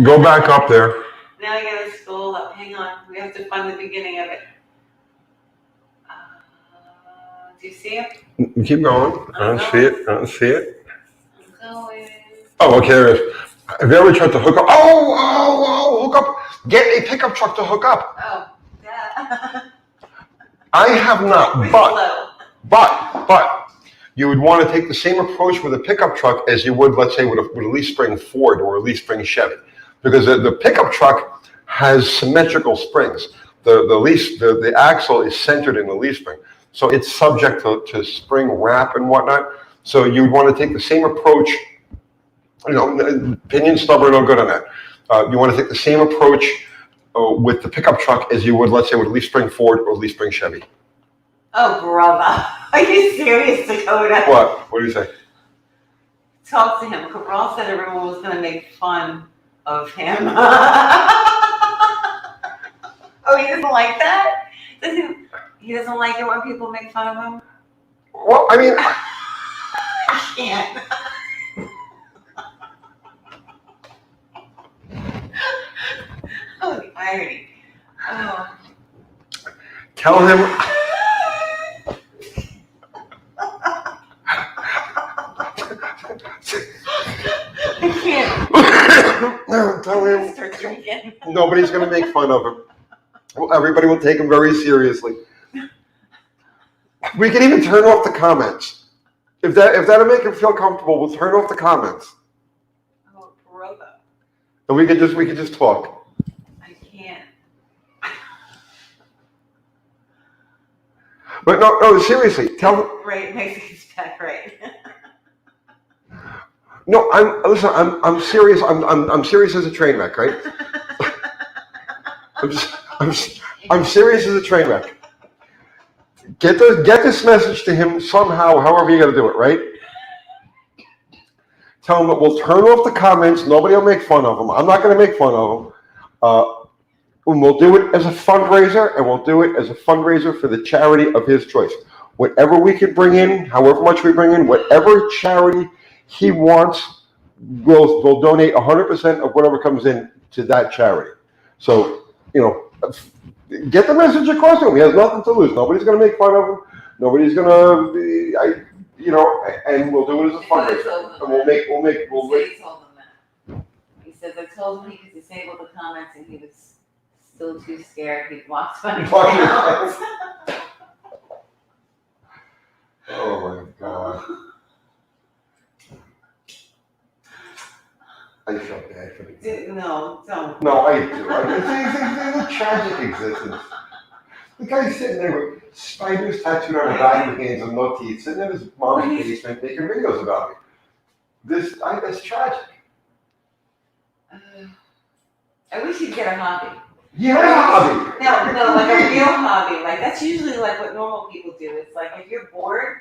Go back up there. Now I gotta scroll up. Hang on. We have to find the beginning of it. Do you see it? Keep going. I don't see it. I don't see it. I'm going. Oh, okay. There it is. Have you ever tried to hook up? Hook up. Get a pickup truck to hook up. Oh, yeah. I have not, We're but slow. you would want to take the same approach with a pickup truck as you would, let's say, with a leaf spring Ford or a leaf spring Chevy, because the pickup truck has symmetrical springs. The axle is centered in the leaf spring, so it's subject to spring wrap and whatnot. So you'd want to take the same approach. You know, pinion stubber, no good on that. You want to take the same approach with the pickup truck as you would, let's say, with a Leaf Spring Ford or a Leaf Spring Chevy. Oh, brother. Are you serious, Dakota? What? What do you say? Talk to him. Cabral said everyone was going to make fun of him. Oh, he doesn't like that? He doesn't like it when people make fun of him? Well, I mean, I can't. Oh, the irony. Oh. tell him. I can't. Tell him Start drinking. nobody's going to make fun of him. Well, everybody will take him very seriously. We can even turn off the comments. If that'll make him feel comfortable, we'll turn off the comments. Oh, brother. And we could just talk. I can't. But no, seriously, tell him. Right, makes his back right. No, I'm serious. I'm serious as a train wreck, right? I'm serious as a train wreck. Get this message to him somehow, however you got to do it, right? Tell him that we'll turn off the comments. Nobody will make fun of him. I'm not going to make fun of him. And we'll do it as a fundraiser, and we'll do it as a fundraiser for the charity of his choice. Whatever we can bring in, however much we bring in, whatever charity he wants, we'll donate 100% of whatever comes in to that charity. So, get the message across to him. He has nothing to lose. Nobody's going to make fun of him. Nobody's going to, and we'll do it as a fundraiser. And we'll make. He told him that. He says, I told him he could disable the comments and he was still too scared. He blocked funny accounts. Oh my God. I feel bad for the kid. No, don't. No, I do. It's a tragic existence. The guy's sitting there with spiders tattooed on his back of his hands and no teeth, sitting in his mom's basement making videos about me. That's tragic. I wish he'd get a hobby. He has a hobby. No, like a real hobby. Like that's usually like what normal people do. It's like if you're bored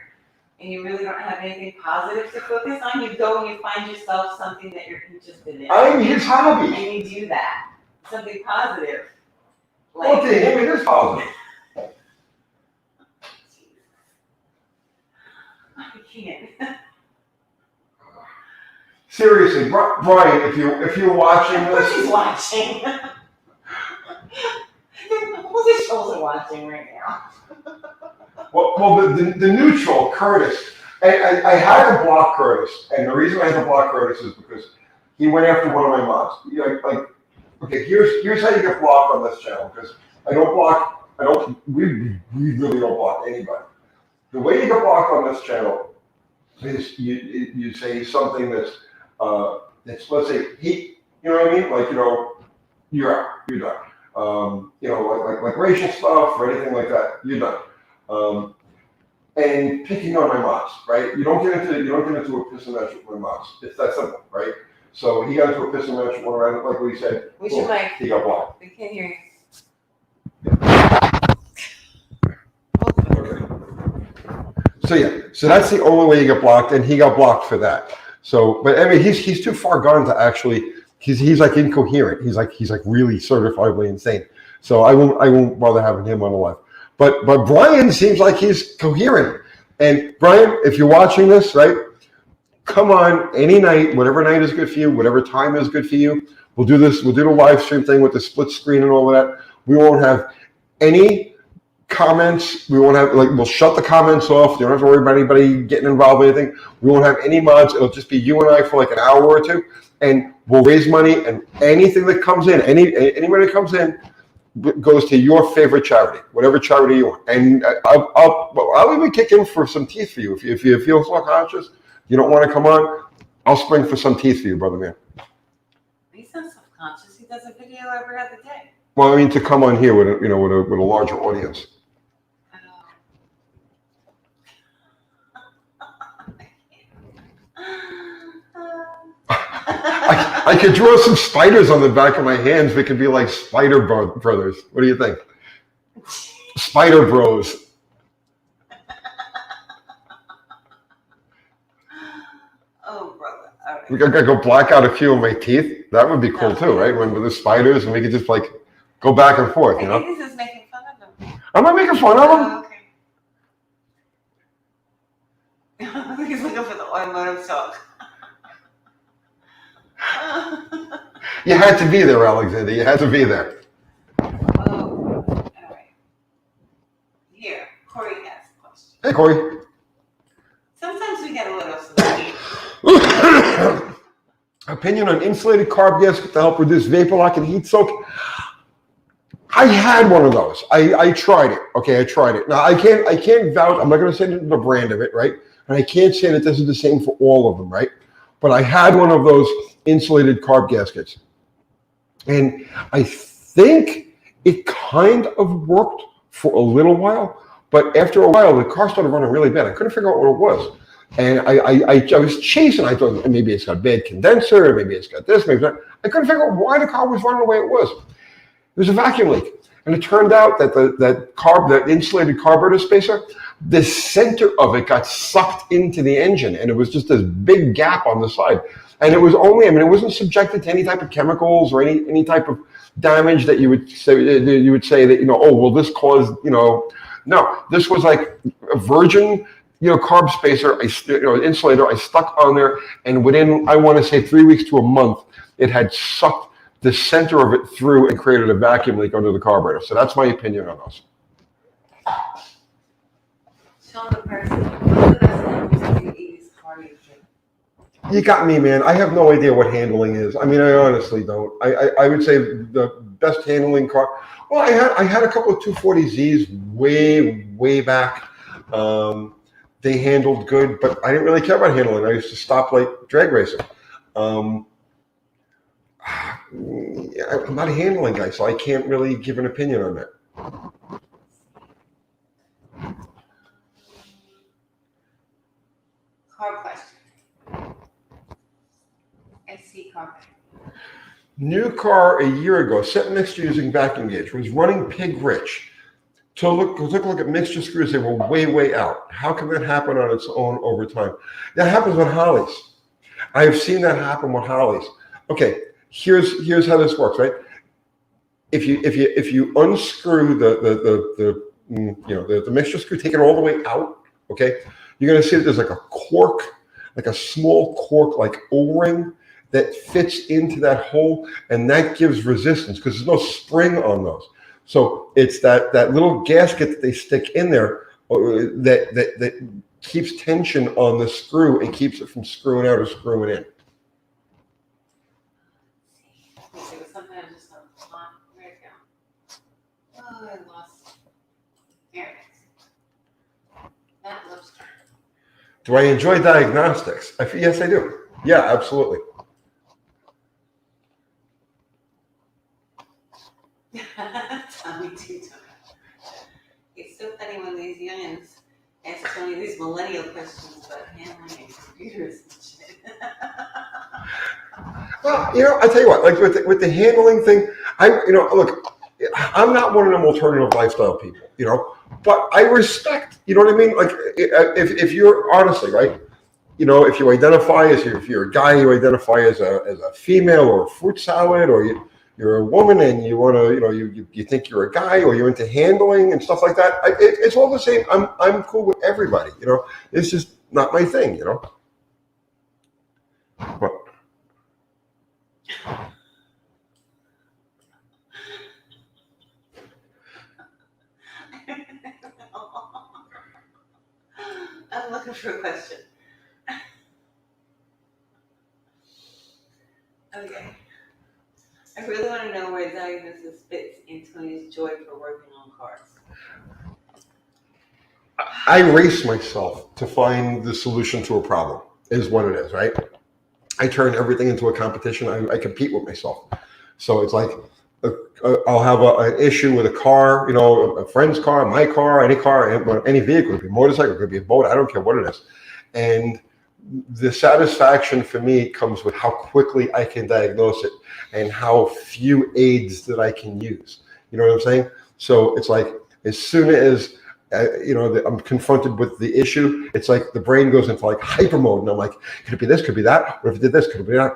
and you really don't have anything positive to focus on, you go and you find yourself something that you're interested in. I'm his hobby. And you do that. Something positive. Well, to him, it is positive. I can't. Seriously, Brian, if you're watching Of course this, he's watching. All the shows are watching right now. well, the neutral Curtis. I had to block Curtis, and the reason I had to block Curtis is because he went after one of my mods. Okay, here's how you get blocked on this channel, because we really don't block anybody. The way you get blocked on this channel is you say something that's let's say you know what I mean? Like, you're out, you're done. Like racial stuff or anything like that, you're done. And picking on my mods, right? You don't get into a pissing match with my mods. It's that simple, right? So he got into a pissing match with one around, like what he said. We should he got blocked. We can't hear you. Okay. So that's the only way you get blocked, and he got blocked for that. So, but I mean, he's too far gone to actually. He's like incoherent. He's like really certifiably insane. So I won't bother having him on the live. But Brian seems like he's coherent. And Brian, if you're watching this, right, come on any night, whatever night is good for you, whatever time is good for you. We'll do this. We'll do the live stream thing with the split screen and all of that. We won't have any comments. We won't have we'll shut the comments off. You don't have to worry about anybody getting involved with anything. We won't have any mods. It'll just be you and I for like an hour or two, and we'll raise money. And anything that comes in, anybody that comes in, goes to your favorite charity, whatever charity you want. And I'll even kick in for some teeth for you if you feel self-conscious. You don't want to come on. I'll spring for some teeth for you, brother man. He's not self-conscious. He does a video every other day. Well, I mean, to come on here with a larger audience. I could draw some spiders on the back of my hands. We could be like Spider Brothers. What do you think? Spider Bros. Oh, brother. All right. We gotta go black out a few of my teeth. That would be cool too, right? When with the spiders, and we could just like go back and forth, you I know? think this is making fun of them. I'm not making fun of them. Oh, okay. He's looking for the automotive talk. You had to be there, Alexander. You had to be there. Oh, all right. Here, Corey has a question. Hey, Corey. Sometimes we get a little sleepy. Opinion on insulated carb gasket to help reduce vapor lock and heat soak. I had one of those. I tried it. Okay, I tried it. Now I can't vouch. I'm not going to say the brand of it, right? And I can't say that this is the same for all of them, right? But I had one of those insulated carb gaskets, and I think it kind of worked for a little while. But after a while, the car started running really bad. I couldn't figure out what it was. And I was chasing. I thought maybe it's got bad condenser, maybe it's got this, maybe that. I couldn't figure out why the car was running the way it was. It was a vacuum leak. And it turned out that that insulated carburetor spacer, the center of it got sucked into the engine, and it was just this big gap on the side. And it was only, it wasn't subjected to any type of chemicals or any type of damage that you would say that, oh, well, this caused, no, this was like a virgin, carb spacer, insulator I stuck on there, and within, I want to say 3 weeks to a month, it had sucked the center of it through and created a vacuum leak under the carburetor. So that's my opinion on those. Show the person. What's the best handle to the 80s car you think? You got me, man. I have no idea what handling is. I honestly don't. I would say the best handling car. Well, I had a couple of 240Zs way back. They handled good, but I didn't really care about handling. I used to stoplight drag racing. I'm not a handling guy, so I can't really give an opinion on that. Car question. SC car. New car a year ago, set next to using vacuum gauge, was running pig rich. Took a look at mixture screws, they were way out. How can that happen on its own over time? That happens with Harleys. I've seen that happen with Harleys. Okay, here's how this works, right? If you unscrew the mixture screw, take it all the way out, okay, you're gonna see that there's like a cork, like a small cork, like O-ring that fits into that hole, and that gives resistance because there's no spring on those. So it's that little gasket that they stick in there that keeps tension on the screw and keeps it from screwing out or screwing in. There was something I just thought, where'd it go? Oh, I lost. There it is. That looks true. Do I enjoy diagnostics? Yes, I do. Yeah, absolutely. Tommy too. It's so funny when these youngins ask Tony these millennial questions about handling and computers and shit. Well, I tell you what, like with the handling thing, look, I'm not one of them alternative lifestyle people, but I respect, you know what I mean? Like if you're honestly, right, if you identify if you're a guy, you identify as a female or a fruit salad, or you're a woman and you want to, you think you're a guy, or you're into handling and stuff like that. It's all the same. I'm cool with everybody. It's just not my thing. But I'm looking for a question. Okay. I really want to know where diagnosis fits in Tony's joy for working on cars. I race myself to find the solution to a problem, is what it is, right? I turn everything into a competition. I compete with myself. So it's like I'll have an issue with a car, a friend's car, my car, any vehicle. It could be a motorcycle, it could be a boat. I don't care what it is. And the satisfaction for me comes with how quickly I can diagnose it and how few aids that I can use. You know what I'm saying? So it's like as soon as I'm confronted with the issue, it's like the brain goes into like hyper mode, and I'm like, could it be this? Could it be that? What if it did this? Could it be that?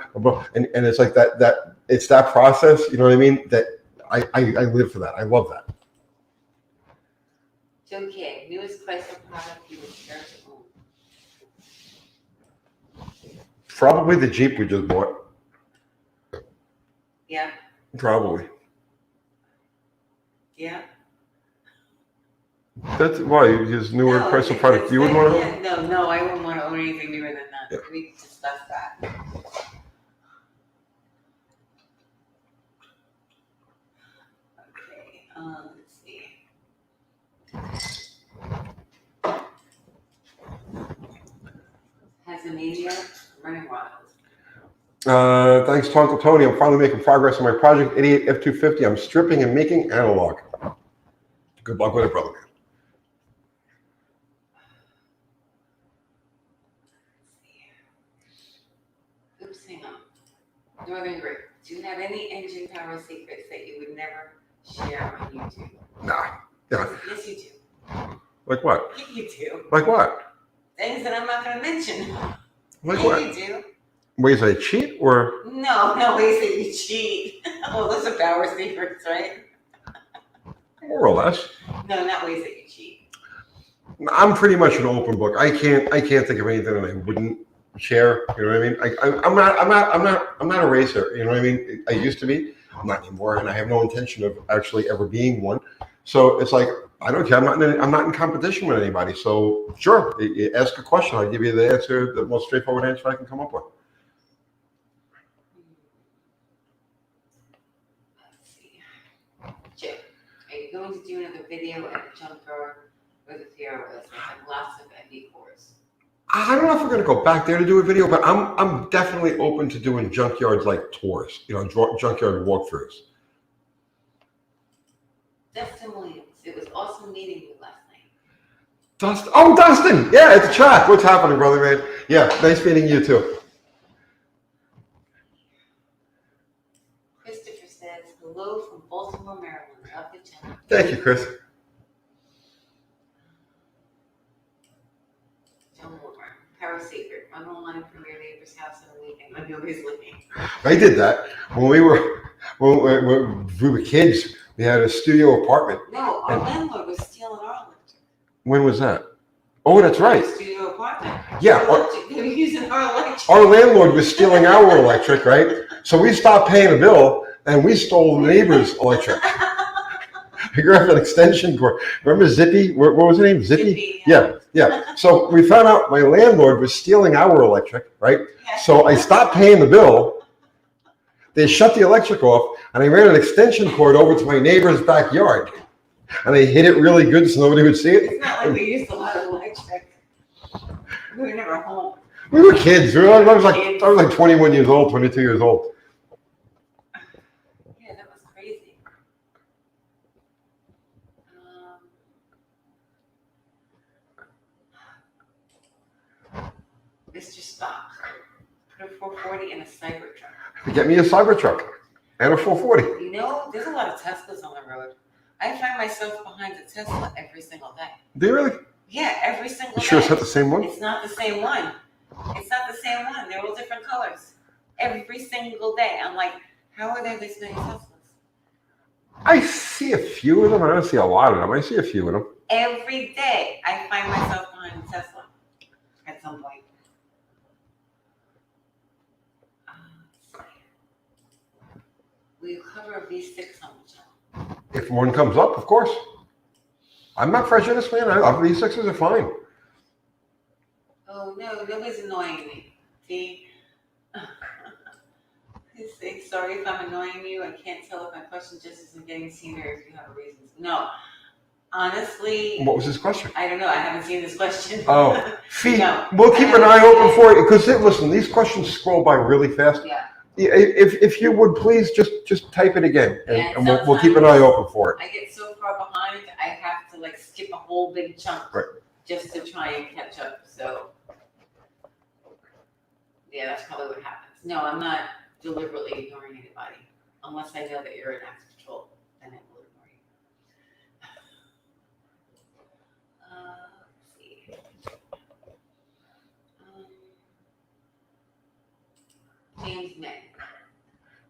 And it's like that it's that process. You know what I mean? That I live for that. I love that. Joe K, newest Chrysler product you would care to own? Probably the Jeep we just bought. Yeah, Probably. yeah. That's why his newer No, Chrysler it's- product. You wouldn't want to? yeah, No, I wouldn't want to own anything newer than that. Yeah. We discussed that. Okay, let's see. Has a media running wild. Thanks to Uncle Tony. I'm finally making progress on my project 88 F250. I'm stripping and making analog. Good luck with it, brother. Oops, hang on. Northern Group, do you have any engine power secrets that you would never share on YouTube? Nah. Yeah. Yes, you do. Like what? Yeah, you do. Like what? Things that I'm not going to mention. Like Yeah, what? you do. Ways I cheat or? No ways that you cheat. Well, those are power secrets, right? More or less. No, not ways that you cheat. I'm pretty much an open book. I can't think of anything that I wouldn't share. You know what I mean? I'm not a racer. You know what I mean? I used to be. I'm not anymore, and I have no intention of actually ever being one. So it's like I don't care. I'm not in competition with anybody. So sure, you ask a question. I'll give you the answer, the most straightforward answer I can come up with. Let's see. Chip, are you going to do another video at the junkyard where the Fiero is? I have lots of MD cores. I don't know if we're going to go back there to do a video, but I'm definitely open to doing junkyards like tours. Junkyard walkthroughs. Dustin Williams, it was awesome meeting you last night. Dustin! Yeah, it's a chat. What's happening, brother, man? Yeah, nice meeting you too. Christopher says, hello from Baltimore, Maryland. Love the channel. Thank you, Chris. John Wilburn, Power Secret, run online from your neighbor's house on the weekend when nobody's looking. I did that when we were kids. We had a studio apartment. No, our landlord was stealing our electric. When was that? Oh, that's right. Studio apartment. Yeah, They were using our electric. our landlord was stealing our electric, right? So we stopped paying a bill and we stole the neighbor's electric. We grabbed an extension cord. Remember Zippy? What was her name? Zippy? Yeah. So we found out my landlord was stealing our electric, right? Yeah. So I stopped paying the bill. They shut the electric off, and I ran an extension cord over to my neighbor's backyard. And I hit it really good so nobody would see it. It's not like we used a lot of electric. We were never home. We were kids. I was like 21 years old, 22 years old. Yeah, that was crazy. Mr. Spock, put a 440 in a Cybertruck. Get me a Cybertruck and a 440. You know, there's a lot of Teslas on the road. I find myself behind a Tesla every single day. Do you really? Yeah, every single You day. sure it's not the same one? It's not the same one. It's not the same one. They're all different colors. Every single day. I'm like, how are there this many Teslas? I see a few of them. I don't see a lot of them. I see a few of them. Every day I find myself behind a Tesla at some point. Will you cover a V6 on the channel? If one comes up, of course. I'm not prejudiced, man. V6s are fine. Oh no, nobody's annoying me. See? He's saying, sorry if I'm annoying you. I can't tell if my question just isn't getting seen or if you have reasons. No. Honestly, What was his question? I don't know. I haven't seen this question. Oh, feet. No. We'll keep an eye open for it because listen, these questions scroll by really fast. Yeah. If you would please just type it again, Yeah, and we'll keep an eye open for it. I get so far behind, I have to like skip a whole big chunk Right. just to try and catch up. So Yeah, that's probably what happens. No, I'm not deliberately ignoring anybody, unless I know that you're in active control, then I will ignore you. Let's see. James May.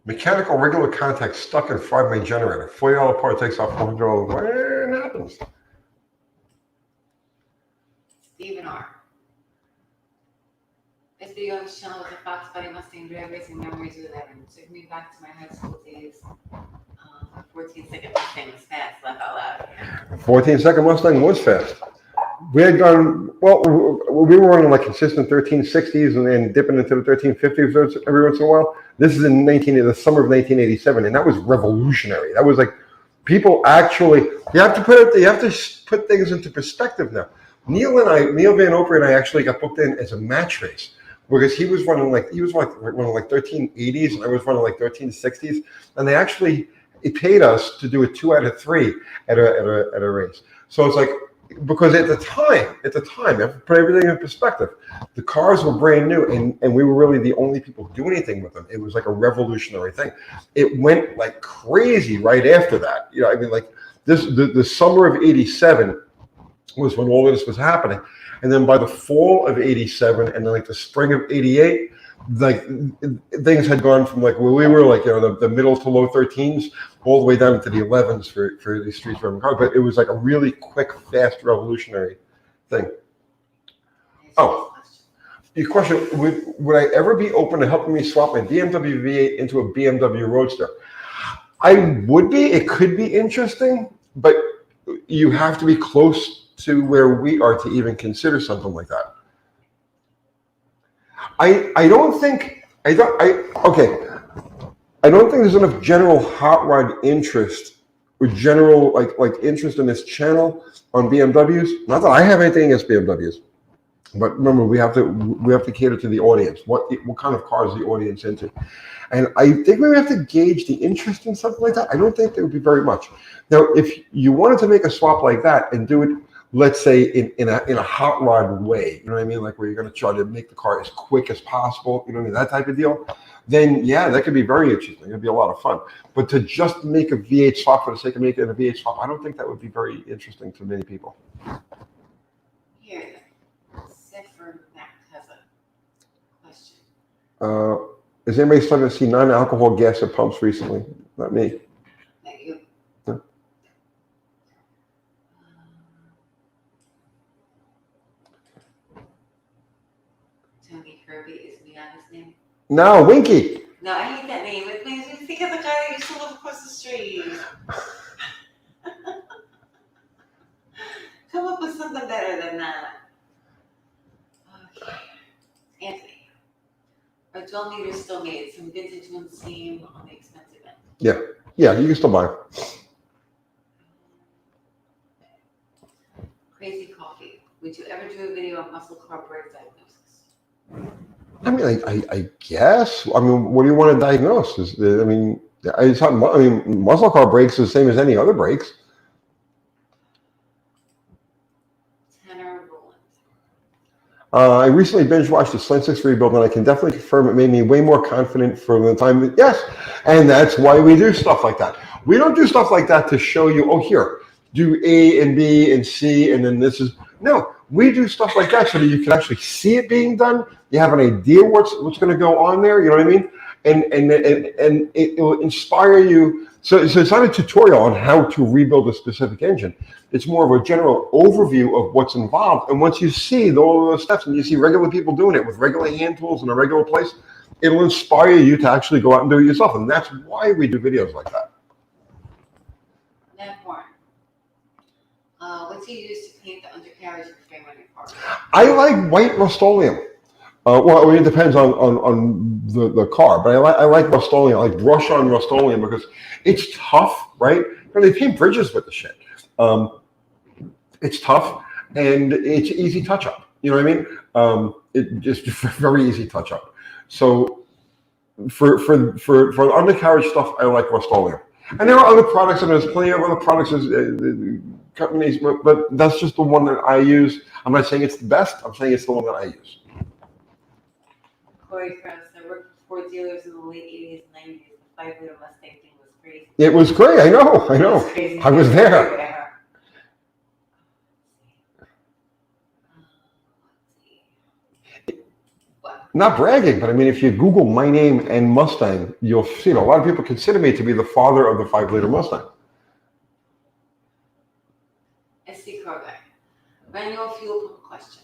Mechanical regular contact stuck in fried main generator. $40 part takes off $400. What happens? Stephen R. This video on this channel with the Fox Body Mustang drag racing memories with Evan. Took me back to my high school days. 14-second Mustang was fast, laugh out loud. 14-second Mustang was fast. We had gone, well, we were running like consistent 1360s and then dipping into the 1350s every once in a while. This is in the summer of 1987, and that was revolutionary. That was like, people actually, you have to put things into perspective now. Neil Van Opry and I actually got booked in as a match race because he was running like 1380s and I was running like 1360s, and it paid us to do a 2 out of 3 at a race. So it's like, because at the time, you have to put everything in perspective. The cars were brand new, and we were really the only people who do anything with them. It was like a revolutionary thing. It went like crazy right after that. You know, I mean, like the summer of '87 was when all of this was happening, and then by the fall of '87 and then like the spring of '88, like things had gone from like where we were like, you know, the middle to low 13s all the way down to the 11s for these street racing cars. But it was like a really quick, fast, revolutionary thing. Oh, your question, would I ever be open to helping me swap my BMW V8 into a BMW Roadster? I would be. It could be interesting, but you have to be close to where we are to even consider something like that. I don't think there's enough general hot rod interest or general like interest in this channel on BMWs. Not that I have anything against BMWs, but remember we have to cater to the audience. What kind of cars is the audience into? And I think we have to gauge the interest in something like that. I don't think there would be very much. Now, if you wanted to make a swap like that and do it, let's say in a hot rod way, you know what I mean? Like where you're going to try to make the car as quick as possible, you know what I mean? That type of deal. Then yeah, that could be very interesting. It'd be a lot of fun. But to just make a V8 swap for the sake of making a V8 swap, I don't think that would be very interesting to many people. Here, Zephyr Mac has a question. Is anybody starting to see non-alcohol gas at pumps recently? Not me. Not you. No. Tony Kirby is Miana's name. No, Winky. No, I hate that name. It makes me think of the guy that used to live across the street. Come up with something better than that. Okay. Anthony. Are dual meters still made? Some vintage ones seem on the expensive end. Yeah, you can still buy them. Crazy Coffee. Would you ever do a video on muscle car brake diagnosis? I mean, I guess. I mean, what do you want to diagnose? Muscle car brakes is the same as any other brakes. Tanner Roland. I recently binge watched the Slant 6 rebuild, and I can definitely confirm it made me way more confident for the time. Yes, and that's why we do stuff like that. We don't do stuff like that to show you, oh, here, do A and B and C, and then this is. No, we do stuff like that so that you can actually see it being done. You have an idea what's going to go on there. You know what I mean? And it will inspire you. So it's not a tutorial on how to rebuild a specific engine. It's more of a general overview of what's involved. And once you see all those steps and you see regular people doing it with regular hand tools in a regular place, it'll inspire you to actually go out and do it yourself. And that's why we do videos like that. Ned Warren. What's he used to paint the undercarriage and frame on your car? I like white Rust-Oleum. Well, it depends on the car, but I like Rust-Oleum. I like brush on Rust-Oleum because it's tough, right? They paint bridges with the shit. It's tough and it's easy touch up. You know what I mean? It just very easy touch up. So for the undercarriage stuff, I like Rust-Oleum. And there are other products, and there's plenty of other products, companies, but that's just the one that I use. I'm not saying it's the best. I'm saying it's the one that I use. Corey Krause, I worked with Ford dealers in the late 80s and 90s. The 5-liter Mustang thing was crazy. It was great. I know. It was crazy. I was there. Everywhere. What? Not bragging, but I mean, if you Google my name and Mustang, you'll see it. A lot of people consider me to be the father of the 5-liter Mustang. SD car guy. Manual fuel pump question.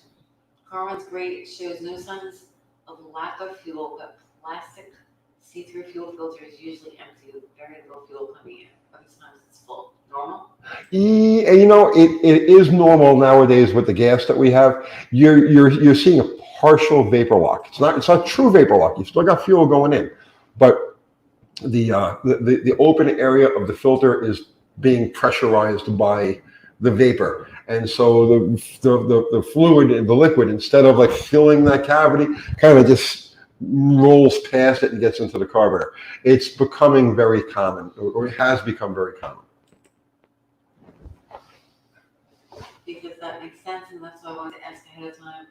Car runs great. It shows no signs of lack of fuel, but plastic see-through fuel filter is usually empty with very little fuel coming in. Other times it's full. Normal? You know, it is normal nowadays with the gas that we have. You're seeing a partial vapor lock. It's not true vapor lock. You've still got fuel going in, but the open area of the filter is being pressurized by the vapor, and so the fluid, the liquid, instead of like filling that cavity, kind of just rolls past it and gets into the carburetor. It's becoming very common, or it has become very common. Because that makes sense, and that's why I wanted to ask ahead of time.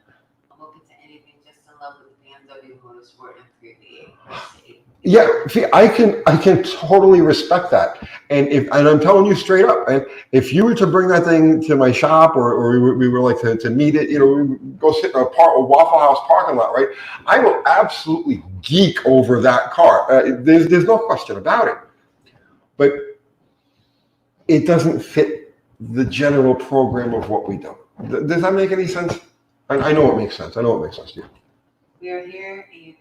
I'm open to anything, just in love with the BMW Motorsport M3 V8. Yeah, see, I can totally respect that, and I'm telling you straight up, and if you were to bring that thing to my shop, or we were like to meet it, you know, we go sit in a Waffle House parking lot, right? I will absolutely geek over that car. There's no question about it, but it doesn't fit the general program of what we do. Does that make any sense? I know it makes sense. I know it makes sense to you. We are here in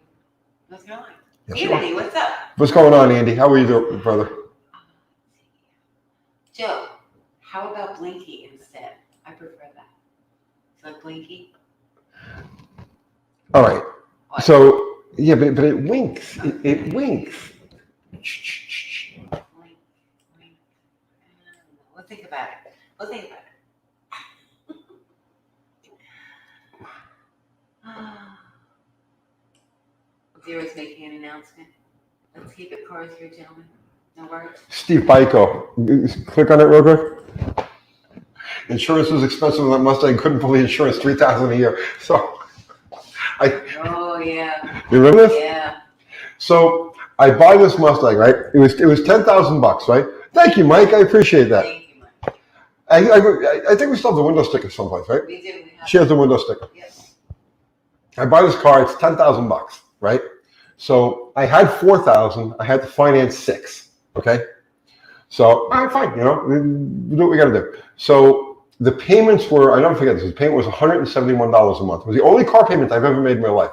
North Carolina. Yes, you are. Andy, what's up? What's going on, Andy? How are you doing, brother? Joe, how about Blinky instead? I prefer that. So Blinky? All right. What? So yeah, but it winks. It winks. Blink, blink. We'll think about it. We'll think about it. Zero's making an announcement. Let's keep it cars here, gentlemen. No worries. Steve Biko. Click on it real quick. Insurance was expensive on that Mustang. Couldn't pull the insurance, $3,000 a year. So Oh yeah. you remember this? Yeah. So I buy this Mustang, right? It was $10,000, right? Thank you, Mike. I appreciate that. Thank you, Mike. I think we still have the window sticker someplace, right? We do. We have She has the window sticker. Yes. I buy this car. It's $10,000, right? So I had $4,000. I had to finance $6,000. Okay. So all right, fine. You know, we do what we got to do. So the payments were, I never forget this. The payment was $171 a month. It was the only car payment I've ever made in my life.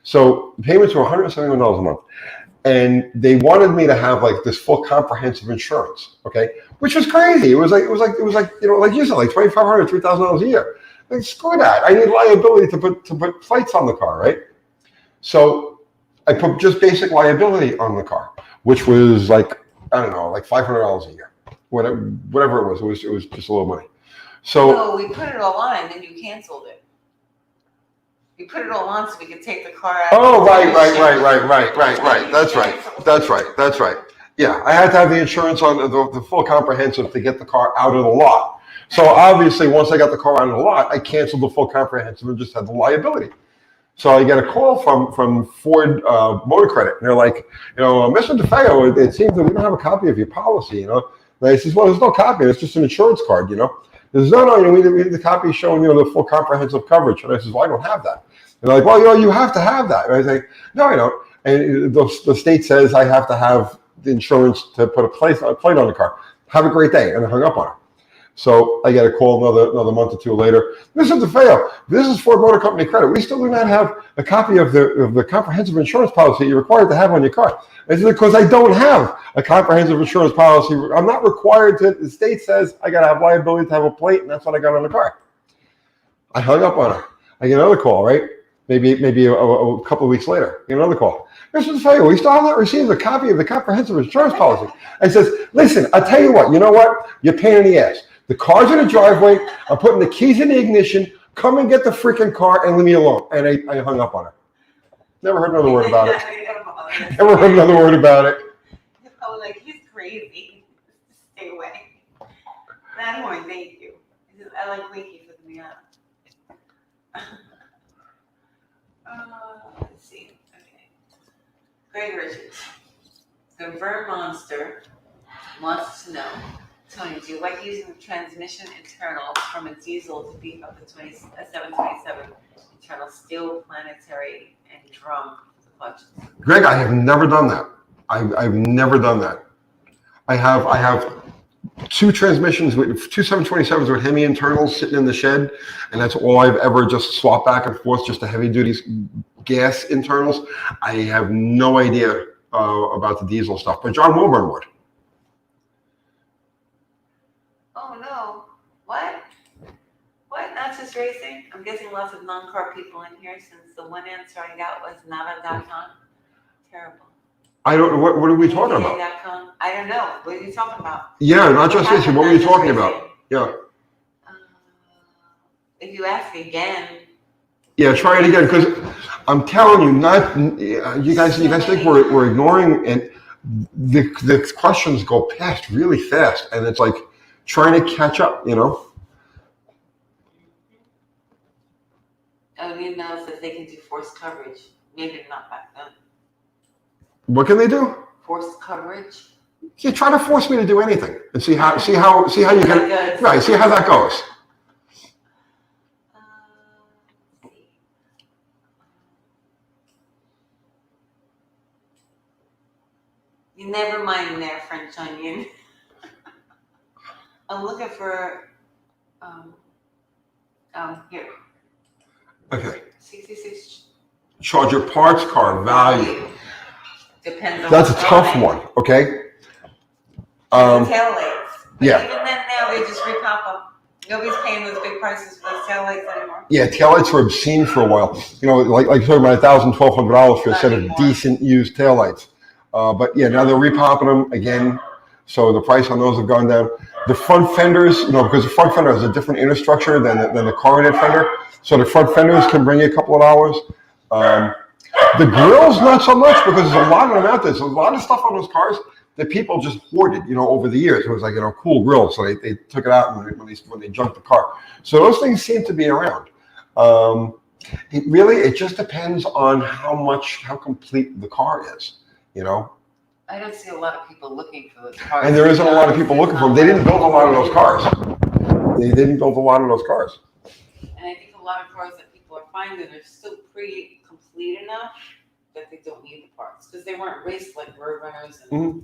So the payments were $171 a month, and they wanted me to have like this full comprehensive insurance. Okay, which was crazy. It was like you know, like you said, like $2,500, $3,000 a year. Like screw that. I need liability to put plates on the car, right? So I put just basic liability on the car, which was like, I don't know, like $500 a year, whatever it was. It was just a little money. So No, we put it all on and then you canceled it. We put it all on so we could take the car out. oh, right. That's right. Yeah, I had to have the insurance on the full comprehensive to get the car out of the lot. So obviously, once I got the car out of the lot, I canceled the full comprehensive and just had the liability. So I get a call from Ford Motor Credit, and they're like, you know, Mr. DeFeo, it seems that we don't have a copy of your policy, you know. And I says, well, there's no copy. It's just an insurance card, you know. There's no, you know, we need the copy showing, you know, the full comprehensive coverage. And I says, well, I don't have that. And they're like, well, you know, you have to have that. And I say, no, I don't. And the state says I have to have the insurance to put a plate on the car. Have a great day. And I hung up on her. So I get a call another month or two later. Mr. DeFeo, this is Ford Motor Company Credit. We still do not have a copy of the comprehensive insurance policy you're required to have on your car. I said, because I don't have a comprehensive insurance policy. I'm not required to. The state says I got to have liability to have a plate, and that's what I got on the car. I hung up on her. I get another call, right? Maybe a couple of weeks later, I get another call. Mr. DeFeo, we still have not received a copy of the comprehensive insurance policy. I says, listen, I'll tell you what. You know what? You're a pain in the ass. The car's in the driveway. I'm putting the keys in the ignition. Come and get the freaking car and leave me alone. And I hung up on her. Never heard another word about it. Never heard another word about it. I was like, he's crazy. Stay away. Not anymore, thank you. I like Winky for me up. Let's see. Greg Richards. The Vermonster wants to know, Tony, do you like using the transmission internal from a diesel to beat up a 727 internal steel planetary and drum for the clutches? Greg, I have never done that. I've never done that. I have two transmissions with two 727s with Hemi internals sitting in the shed, and that's all I've ever just swapped back and forth, just the heavy duty gas internals. I have no idea about the diesel stuff, but John Wilburn would. Oh no, what? What, Natchez Racing? I'm guessing lots of non-car people in here since the one answer I got was nada.com. Terrible. I don't know, what are we talking about? NDA.com. I don't know, what are you talking about? Yeah, not just this, what were you talking about? Yeah. If you ask again. Yeah, try it again, because I'm telling you, you guys think we're ignoring, and the questions go past really fast, and it's like trying to catch up, you know? Odin knows that they can do forced coverage. Maybe not back then. What can they do? Forced coverage. You try to force me to do anything, and see how you can, right? See how that goes. You never mind there, French onion. I'm looking for, here. Okay. 66. Charger parts car value. Depends on That's a what's tough on it. one. Okay. Tail lights. But Yeah. even then now they just repop them. Nobody's paying those big prices for those tail lights anymore. Yeah, taillights were obscene for a while. You know, like you're talking about $1,000, $1,200 for a set of decent used taillights. But yeah, now they're repopping them again. So the price on those have gone down. The front fenders, you know, because the front fender has a different inner structure than the coronet fender. So the front fenders can bring you a couple of dollars. The grills, not so much, because there's a lot of them out there. There's a lot of stuff on those cars that people just hoarded, you know, over the years. It was like, you know, cool grill. So they took it out when they junked the car. So those things seem to be around. It just depends on how complete the car is, you know. I don't see a lot of people looking for those cars. And there isn't a lot of people looking for them. They didn't build a lot of those cars. They didn't build a lot of those cars. And I think a lot of cars that people are finding are still pretty complete enough that they don't need the parts, because they weren't raced like Roadrunners and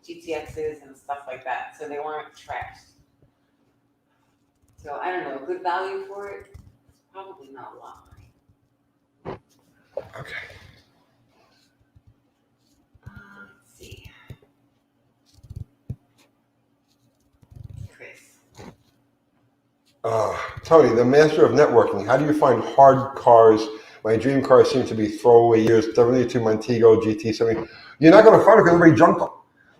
GTXs and stuff like that, so they weren't trashed. So I don't know, good value for it, probably not a lot. Okay. Let's see. Chris. Tony, the master of networking, how do you find hard cars? My dream cars seem to be throwaway years, 72 Montego, GT70. You're not going to find it because everybody junked them.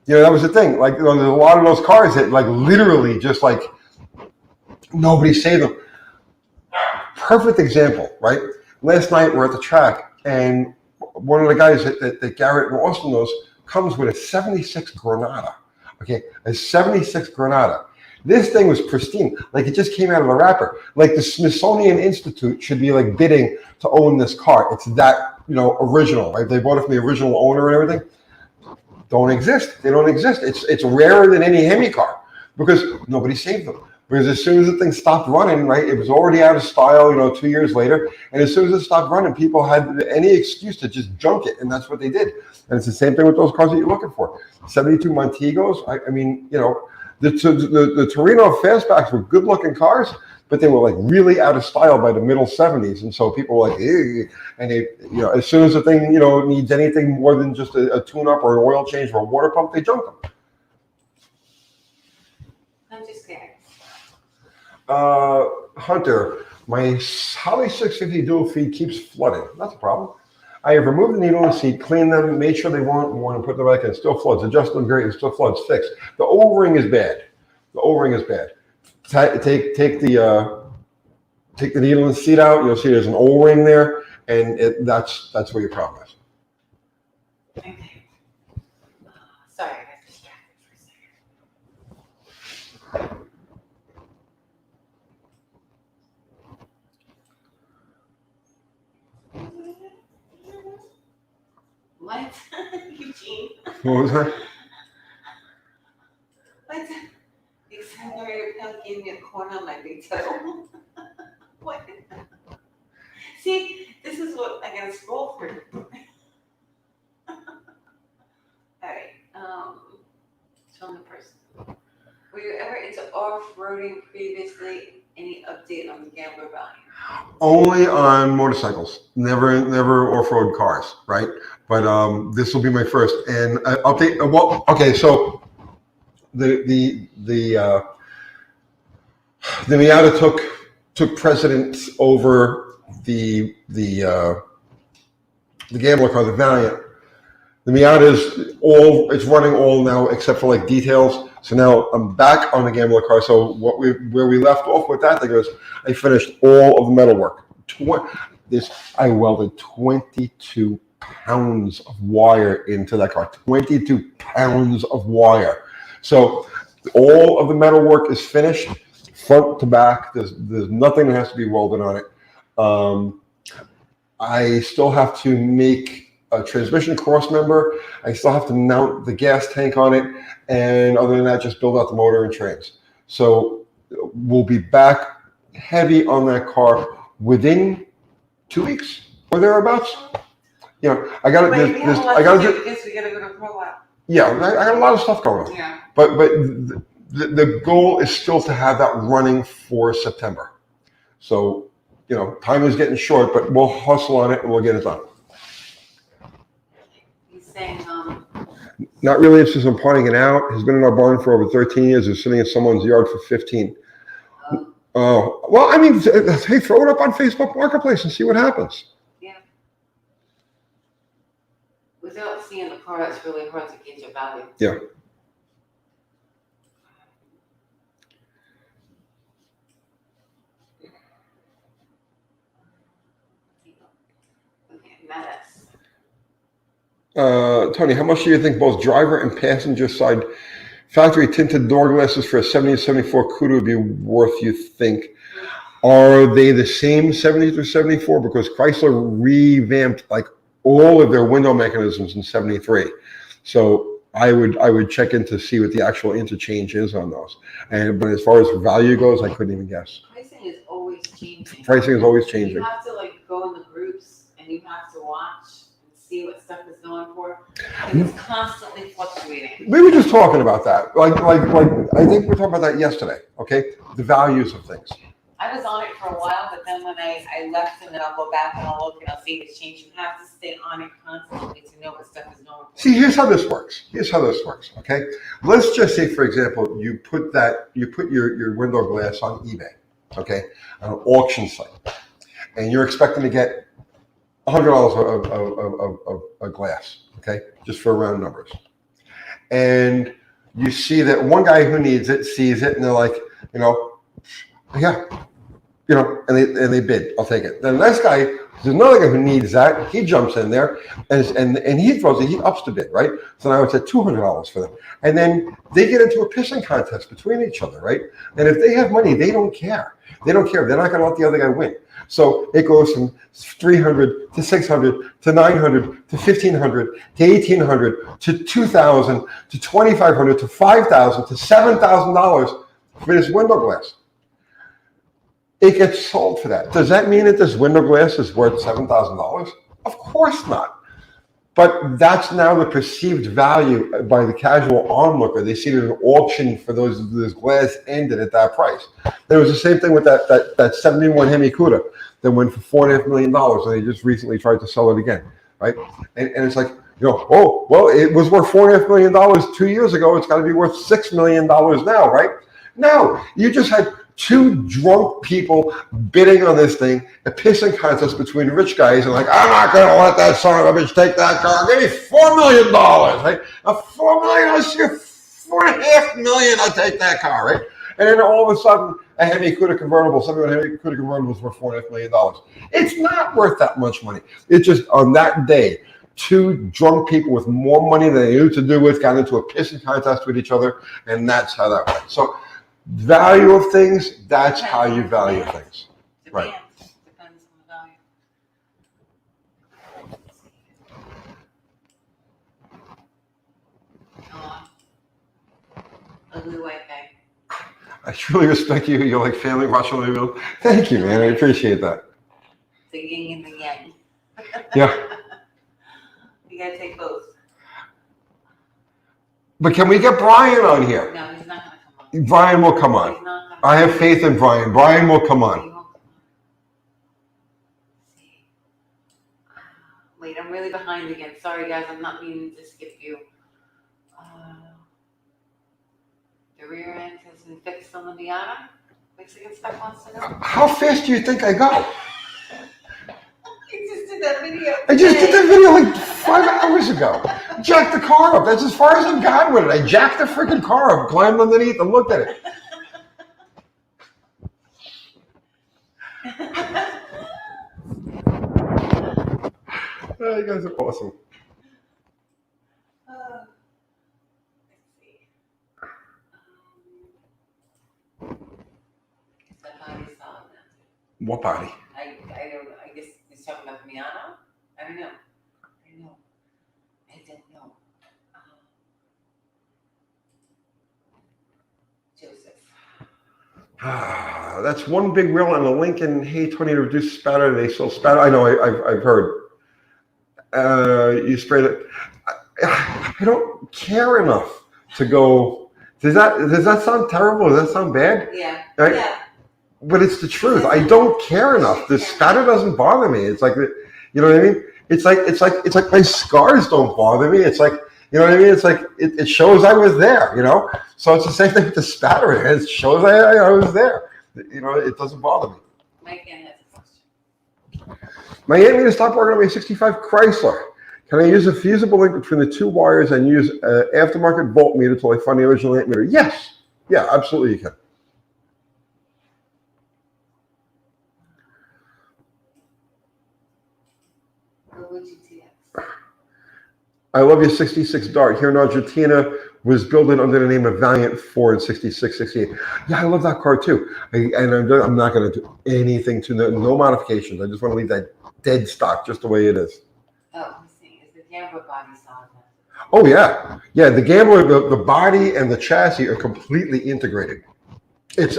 You know, that was the thing. Like, you know, there's a lot of those cars that, like, literally just, like, nobody saved them. Perfect example, right? Last night we're at the track, and one of the guys that Garrett and Austin knows comes with a 76 Granada. Okay, a 76 Granada. This thing was pristine, like it just came out of the wrapper. Like the Smithsonian Institute should be like bidding to own this car. It's that, you know, original, right? They bought it from the original owner and everything. Don't exist. They don't exist. It's rarer than any Hemi car because nobody saved them. Because as soon as the thing stopped running, right, it was already out of style, you know, 2 years later. And as soon as it stopped running, people had any excuse to just junk it, and that's what they did. And it's the same thing with those cars that you're looking for. 72 Montegos. I mean, you know. The Torino fastbacks were good-looking cars, but they were like really out of style by the middle 70s, and so people were like, "Ew." And they, you know, as soon as the thing, you know, needs anything more than just a tune-up or an oil change or a water pump, they junk them. I'm just kidding. Hunter, my Holly 650 dual feed keeps flooding. That's a problem. I have removed the needle and seat, cleaned them, made sure they weren't worn, and put them back in. It still floods. Adjusted them great. It still floods. Fixed. The O-ring is bad. The O-ring is bad. Take the needle and seat out. You'll see there's an O-ring there, and that's where your problem is. Okay. Sorry, I got distracted for a second. What? What was that? What? The accelerator pedal gave me a corner on my big toe. What? See, this is what I gotta scroll through. Alright, show the person. Were you ever into off-roading previously? Any update on the Gambler Valley? Only on motorcycles, never off-road cars, right? But this will be my first. And update. Well, okay, so the Miata took precedence over the Gambler car, the Valiant. The Miata it's running all now except for like details. So now I'm back on the Gambler car. So where we left off with that thing was I finished all of the metal work. I welded 22 pounds of wire into that car. 22 pounds of wire. So all of the metal work is finished, front to back. There's nothing that has to be welded on it. I still have to make a transmission cross member. I still have to mount the gas tank on it. And other than that, just build out the motor and trans. So we'll be back heavy on that car within 2 weeks or thereabouts. You know, I got Wait, we have a lot to do because we gotta go to Pro Out. Yeah, I got a lot of stuff going on. Yeah. But the goal is still to have that running for September. So, you know, time is getting short, but we'll hustle on it and we'll get it done. He's saying, Not really interested in parting it out. Has been in our barn for over 13 years. Is sitting in someone's yard for 15. Oh, well, I mean, hey, throw it up on Facebook Marketplace and see what happens. yeah. Without seeing the car, it's really hard to gauge your value. Yeah. Okay, now that's. Tony, how much do you think both driver and passenger side factory tinted door glasses for a 70 and 74 Cuda would be worth, you think? Are they the same 70 through 74? Because Chrysler revamped like all of their window mechanisms in 73. So I would check in to see what the actual interchange is on those. But as far as value goes, I couldn't even guess. Pricing is always changing. Pricing is always changing. You have to like go in the groups and you have to watch and see what stuff is going for. And it's constantly fluctuating. We were just talking about that. Like I think we were talking about that yesterday. Okay, the values of things. I was on it for a while, but then when I left and then I'll go back and I'll look and I'll see if it's changed. You have to stay on it constantly to know what stuff is going for. See, here's how this works. Okay, let's just say, for example, you put your window glass on eBay, okay, on an auction site, and you're expecting to get $100 of glass, okay, just for round numbers, and you see that one guy who needs it sees it, and they're like, yeah. And they bid. I'll take it. Then the next guy, there's another guy who needs that. He jumps in there and he throws it. He ups the bid, right? So now it's at $200 for them. And then they get into a pissing contest between each other, right? And if they have money, they don't care. They're not going to let the other guy win. So it goes from 300 to 600 to 900 to 1500 to 1800 to 2000 to 2500 to 5000 to $7,000 for this window glass. It gets sold for that. Does that mean that this window glass is worth $7,000? Of course not. But that's now the perceived value by the casual onlooker. They see that an auction for this glass ended at that price. There was the same thing with that 71 Hemi Cuda that went for $4.5 million, and they just recently tried to sell it again, right? And it's like, oh, well, it was worth $4.5 million 2 years ago. It's got to be worth $6 million now, right? No, you just had two drunk people bidding on this thing, a pissing contest between rich guys, and like, I'm not going to let that son of a bitch take that car. Give me $4 million, right? A $4 million, I see $4.5 million, I'll take that car, right? And then all of a sudden, a Hemi Cuda convertible, something with a Hemi Cuda convertible is worth $4.5 million. It's not worth that much money. It's just on that day, two drunk people with more money than they knew to do with got into a pissing contest with each other, and that's how that went. So value of things, that's how you value things. Right. Depends on the value. ugly white guy. I truly respect you. You're like family watching the video. Thank you, man. I appreciate that. The yin and the yang. Yeah. You gotta take both. But can we get Brian on here? No, he's not gonna come on. Brian will come on. He's not gonna I have faith in Brian. Brian will come He on. won't come on. See. Wait, I'm really behind again. Sorry, guys. I'm not meaning to skip you. The rear end has been fixed on the Miata. Mexican stuff wants to know. How fast do you think I go? You just did that video. I just did that video like 5 hours ago. Jacked the car up. That's as far as I've gone with it. I jacked the freaking car up, climbed underneath, and looked at it. Oh, you guys are awesome. Let's see. The body's solid now. What body? I don't know. I guess he's talking about the Miata. I don't know. I don't know. Joseph. That's one big wheel on a Lincoln. Hey, Tony, to reduce spatter. They still spatter. I know. I've heard. You sprayed it. I don't care enough to go. Does that sound terrible? Does that sound bad? Yeah. Right? Yeah. But it's the truth. I don't care enough. The spatter doesn't bother me. It's like, you know what I mean? It's like my scars don't bother me. It's like, you know what I mean? It's like it shows I was there. You know. So it's the same thing with the spattering. It shows I was there. You know, it doesn't bother me. Mike Ann has a question. My aunt made me stop working on my '65 Chrysler. Can I use a fusible link between the two wires and use an aftermarket voltmeter till I find the original ammeter? Yes. Yeah, absolutely you can. What would you do? I love your 66 Dart. Here in Argentina was built under the name of Valiant Ford 66, 68. Yeah, I love that car too. I'm not going to do anything to no modifications. I just want to leave that dead stock just the way it is. Oh, I'm seeing. Is the Gambler body solid now? Oh yeah, yeah. The Gambler, the body and the chassis are completely integrated. It's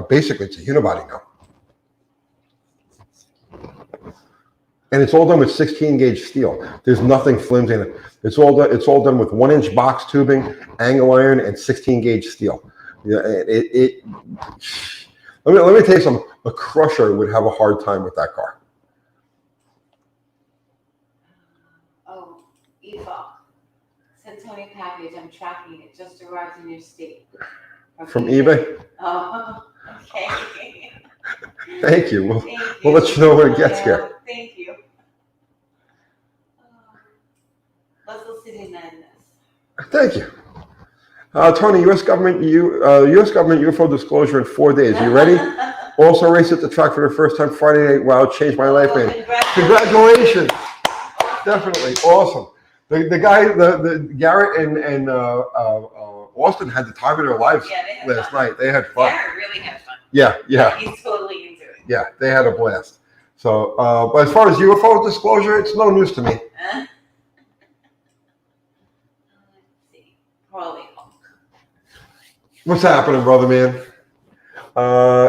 basically it's a unibody now, and it's all done with 16 gauge steel. There's nothing flimsy in it. It's all done with 1-inch box tubing, angle iron, and 16 gauge steel. Yeah, let me tell you something. A Crusher would have a hard time with that car. Oh, EFOC. Sent Tony package. I'm tracking it. Just arrived in your state. From eBay? Oh, okay. Thank you. We'll Thank you. we'll let you know when it gets here. Thank you. Russell City Madness. Thank you. Tony, U.S. government UFO disclosure in 4 days. You ready? Also raced at the track for the first time Friday night. Wow, it changed my life, man. Congratulations. Definitely. Awesome. The guy, the Garrett and Austin had the time of their lives last night. They had fun. Garrett really had fun. Yeah. He's totally into it. Yeah, they had a blast. So, but as far as UFO disclosure, it's no news to me. Let's see. Crawley Hulk. What's happening, brother man?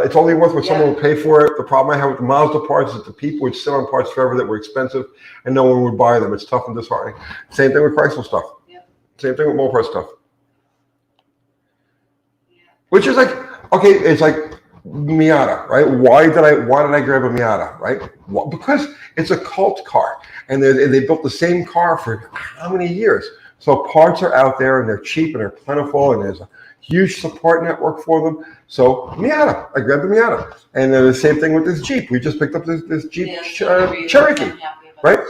It's only worth what someone will pay for it. The problem I have with the Mazda parts is that the people would sit on parts forever that were expensive and no one would buy them. It's tough and disheartening. Same thing with Chrysler stuff. Yep. Same thing with Mopar stuff. Yeah. Which is like, okay, it's like Miata, right? Why did I grab a Miata, right? Well, because it's a cult car, and they built the same car for how many years? So parts are out there, and they're cheap, and they're plentiful, and there's a huge support network for them. So Miata, I grabbed the Miata, and then the same thing with this Jeep. We just picked up this Jeep Cherokee, right?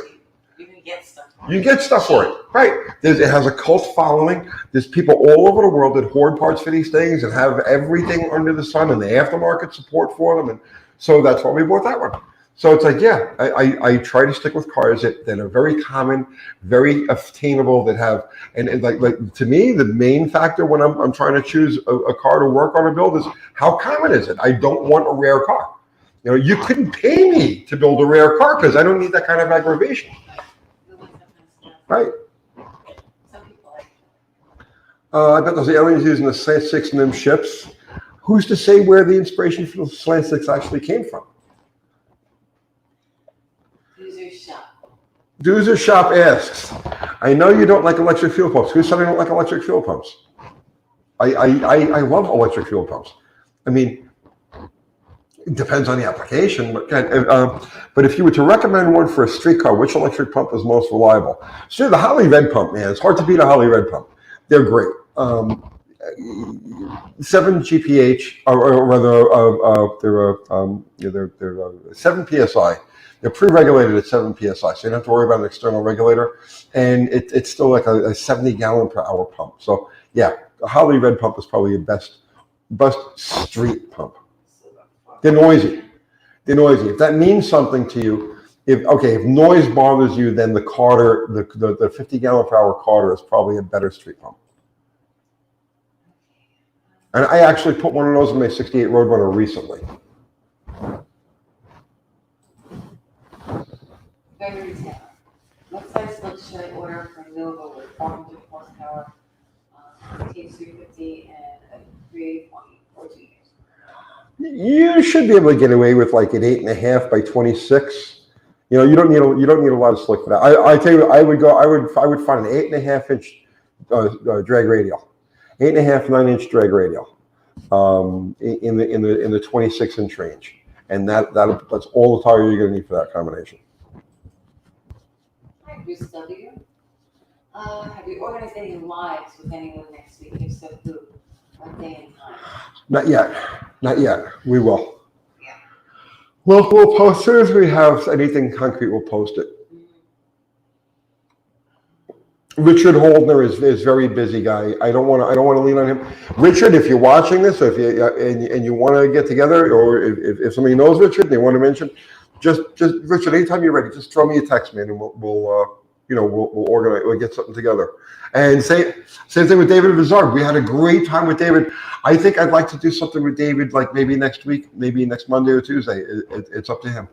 You can get stuff. You get stuff for it, right? It has a cult following. There's people all over the world that hoard parts for these things and have everything under the sun and the aftermarket support for them. And so that's why we bought that one. So it's like, yeah, I try to stick with cars that are very common, very attainable, that have, and like to me, the main factor when I'm trying to choose a car to work on a build is how common is it? I don't want a rare car. You know, you couldn't pay me to build a rare car because I don't need that kind of aggravation. Right. Some people like I bet those aliens using the Slant 6 NIM ships. Who's to say where the inspiration for the Slant 6 actually came from? User shop. Doozer Shop asks, I know you don't like electric fuel pumps. Who said I don't like electric fuel pumps? I love electric fuel pumps. I mean, it depends on the application, but if you were to recommend one for a streetcar, which electric pump is most reliable? Sure, the Holly Red pump, man. It's hard to beat a Holly Red pump. They're great. 7 GPH, or rather, they're 7 PSI. They're pre-regulated at 7 PSI, so you don't have to worry about an external regulator. And it's still like a 70 gallon per hour pump. So yeah, the Holly Red pump is probably the best street pump. They're noisy. If that means something to you, if noise bothers you, then the Carter, the 50 gallon per hour Carter is probably a better street pump. And I actually put one of those in my 68 Roadrunner recently. Gregory Taylor. What size lift should I order for Nova with 400 horsepower, T350 and a 3.42 years? You should be able to get away with like an 8.5 by 26. You know, you don't need a lot of slick for that. I tell you, I would find an 8.5 inch drag radial, 8.5 9-inch drag radial, in the 26 inch range, and that's all the tire you're going to need for that combination. Hi, Bruce W. Have you organized any lives with anyone next week? If so, who? What day and time? Not yet. We will. Yeah. We'll post as soon as we have anything concrete. We'll post it. Richard Holdner is very busy guy. I don't want to lean on him. Richard, if you're watching this, or if you and you want to get together, or if somebody knows Richard and they want to mention, just Richard, anytime you're ready, just throw me a text, man, and we'll organize. We'll get something together. And same thing with David Vizard. We had a great time with David. I think I'd like to do something with David, like maybe next week, maybe next Monday or Tuesday. It's up to him.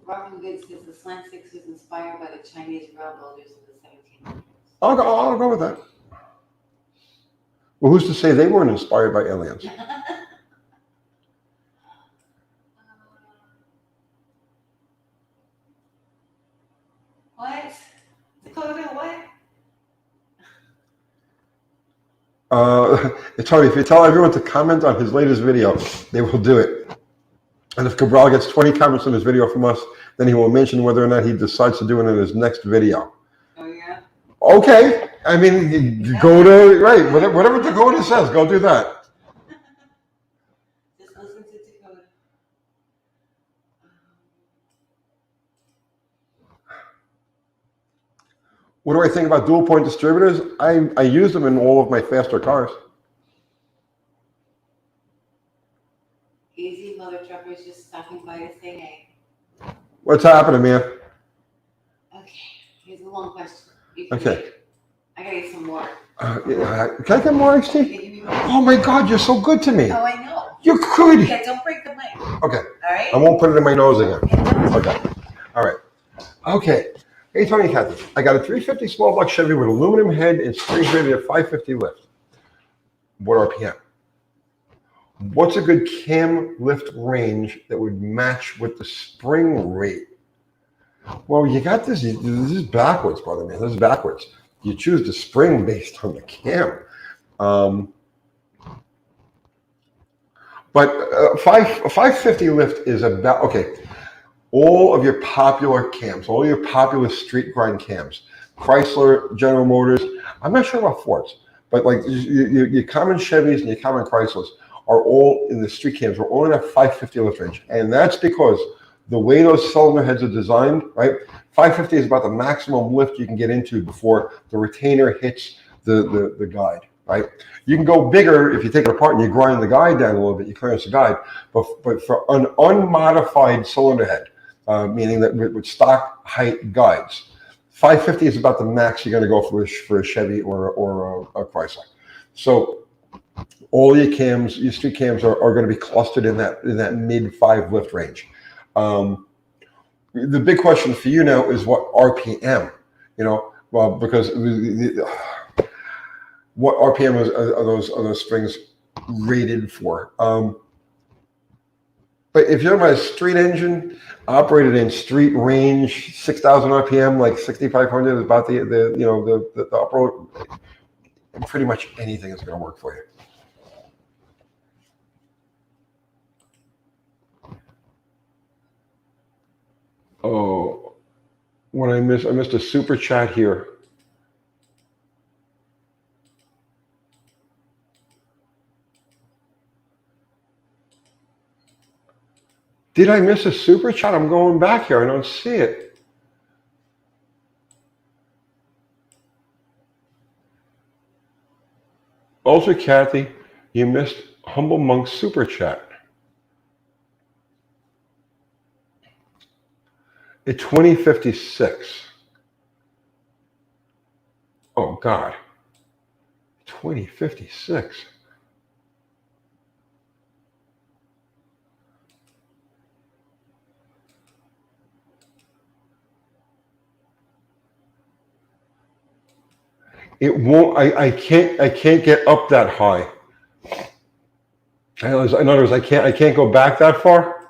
Robin Good says the Slant 6 was inspired by the Chinese rail builders of the 1700s. I'll go with that. Well, who's to say they weren't inspired by aliens? What? Dakota, what? It's hard. If you tell everyone to comment on his latest video, they will do it. And if Cabral gets 20 comments on his video from us, then he will mention whether or not he decides to do it in his next video. Oh, yeah? Okay. I mean, go to, right, whatever Dakota says, go do that. Just listen to Dakota. What do I think about dual point distributors? I use them in all of my faster cars. Easy mother truckers just stopping by to say hey. What's happening, man? Okay, here's a long question. You can Okay. wait. I gotta get some more. Can I get more iced tea? Can you give me more? Oh my God, you're so good to me. Oh, I know. You're good. Yeah, don't break the mic. Okay, All right? I won't put it in my nose again. Yeah, don't. Okay, all right. Okay, hey Tony and Kathy, I got a 350 small block Chevy with aluminum head and springs rated at 550 lift. What RPM? What's a good cam lift range that would match with the spring rate? Well, you got this is backwards, brother, man. This is backwards. You choose the spring based on the cam. But 550 lift is about, okay, all of your popular cams, all your popular street grind cams, Chrysler, General Motors, I'm not sure about Fords, but like your common Chevys and your common Chryslers are all in the street cams, are all in that 550 lift range. And that's because the way those cylinder heads are designed, right? 550 is about the maximum lift you can get into before the retainer hits the guide, right? You can go bigger if you take it apart and you grind the guide down a little bit, you clearance the guide, but for an unmodified cylinder head, meaning that with stock height guides, 550 is about the max you're going to go for a Chevy or a Chrysler. So all your cams, your street cams are going to be clustered in that mid 5 lift range. the big question for you now is what RPM, well, because what RPM are those springs rated for? But if you're talking about a street engine operated in street range, 6,000 RPM, like 6,500 is about the upper, pretty much anything is going to work for you. Oh, what I missed a super chat here. Did I miss a super chat? I'm going back here. I don't see it. Also, Kathy, you missed Humble Monk's super chat. At 2056. Oh, God. 2056. It won't. I can't get up that high. In other words, I can't go back that far.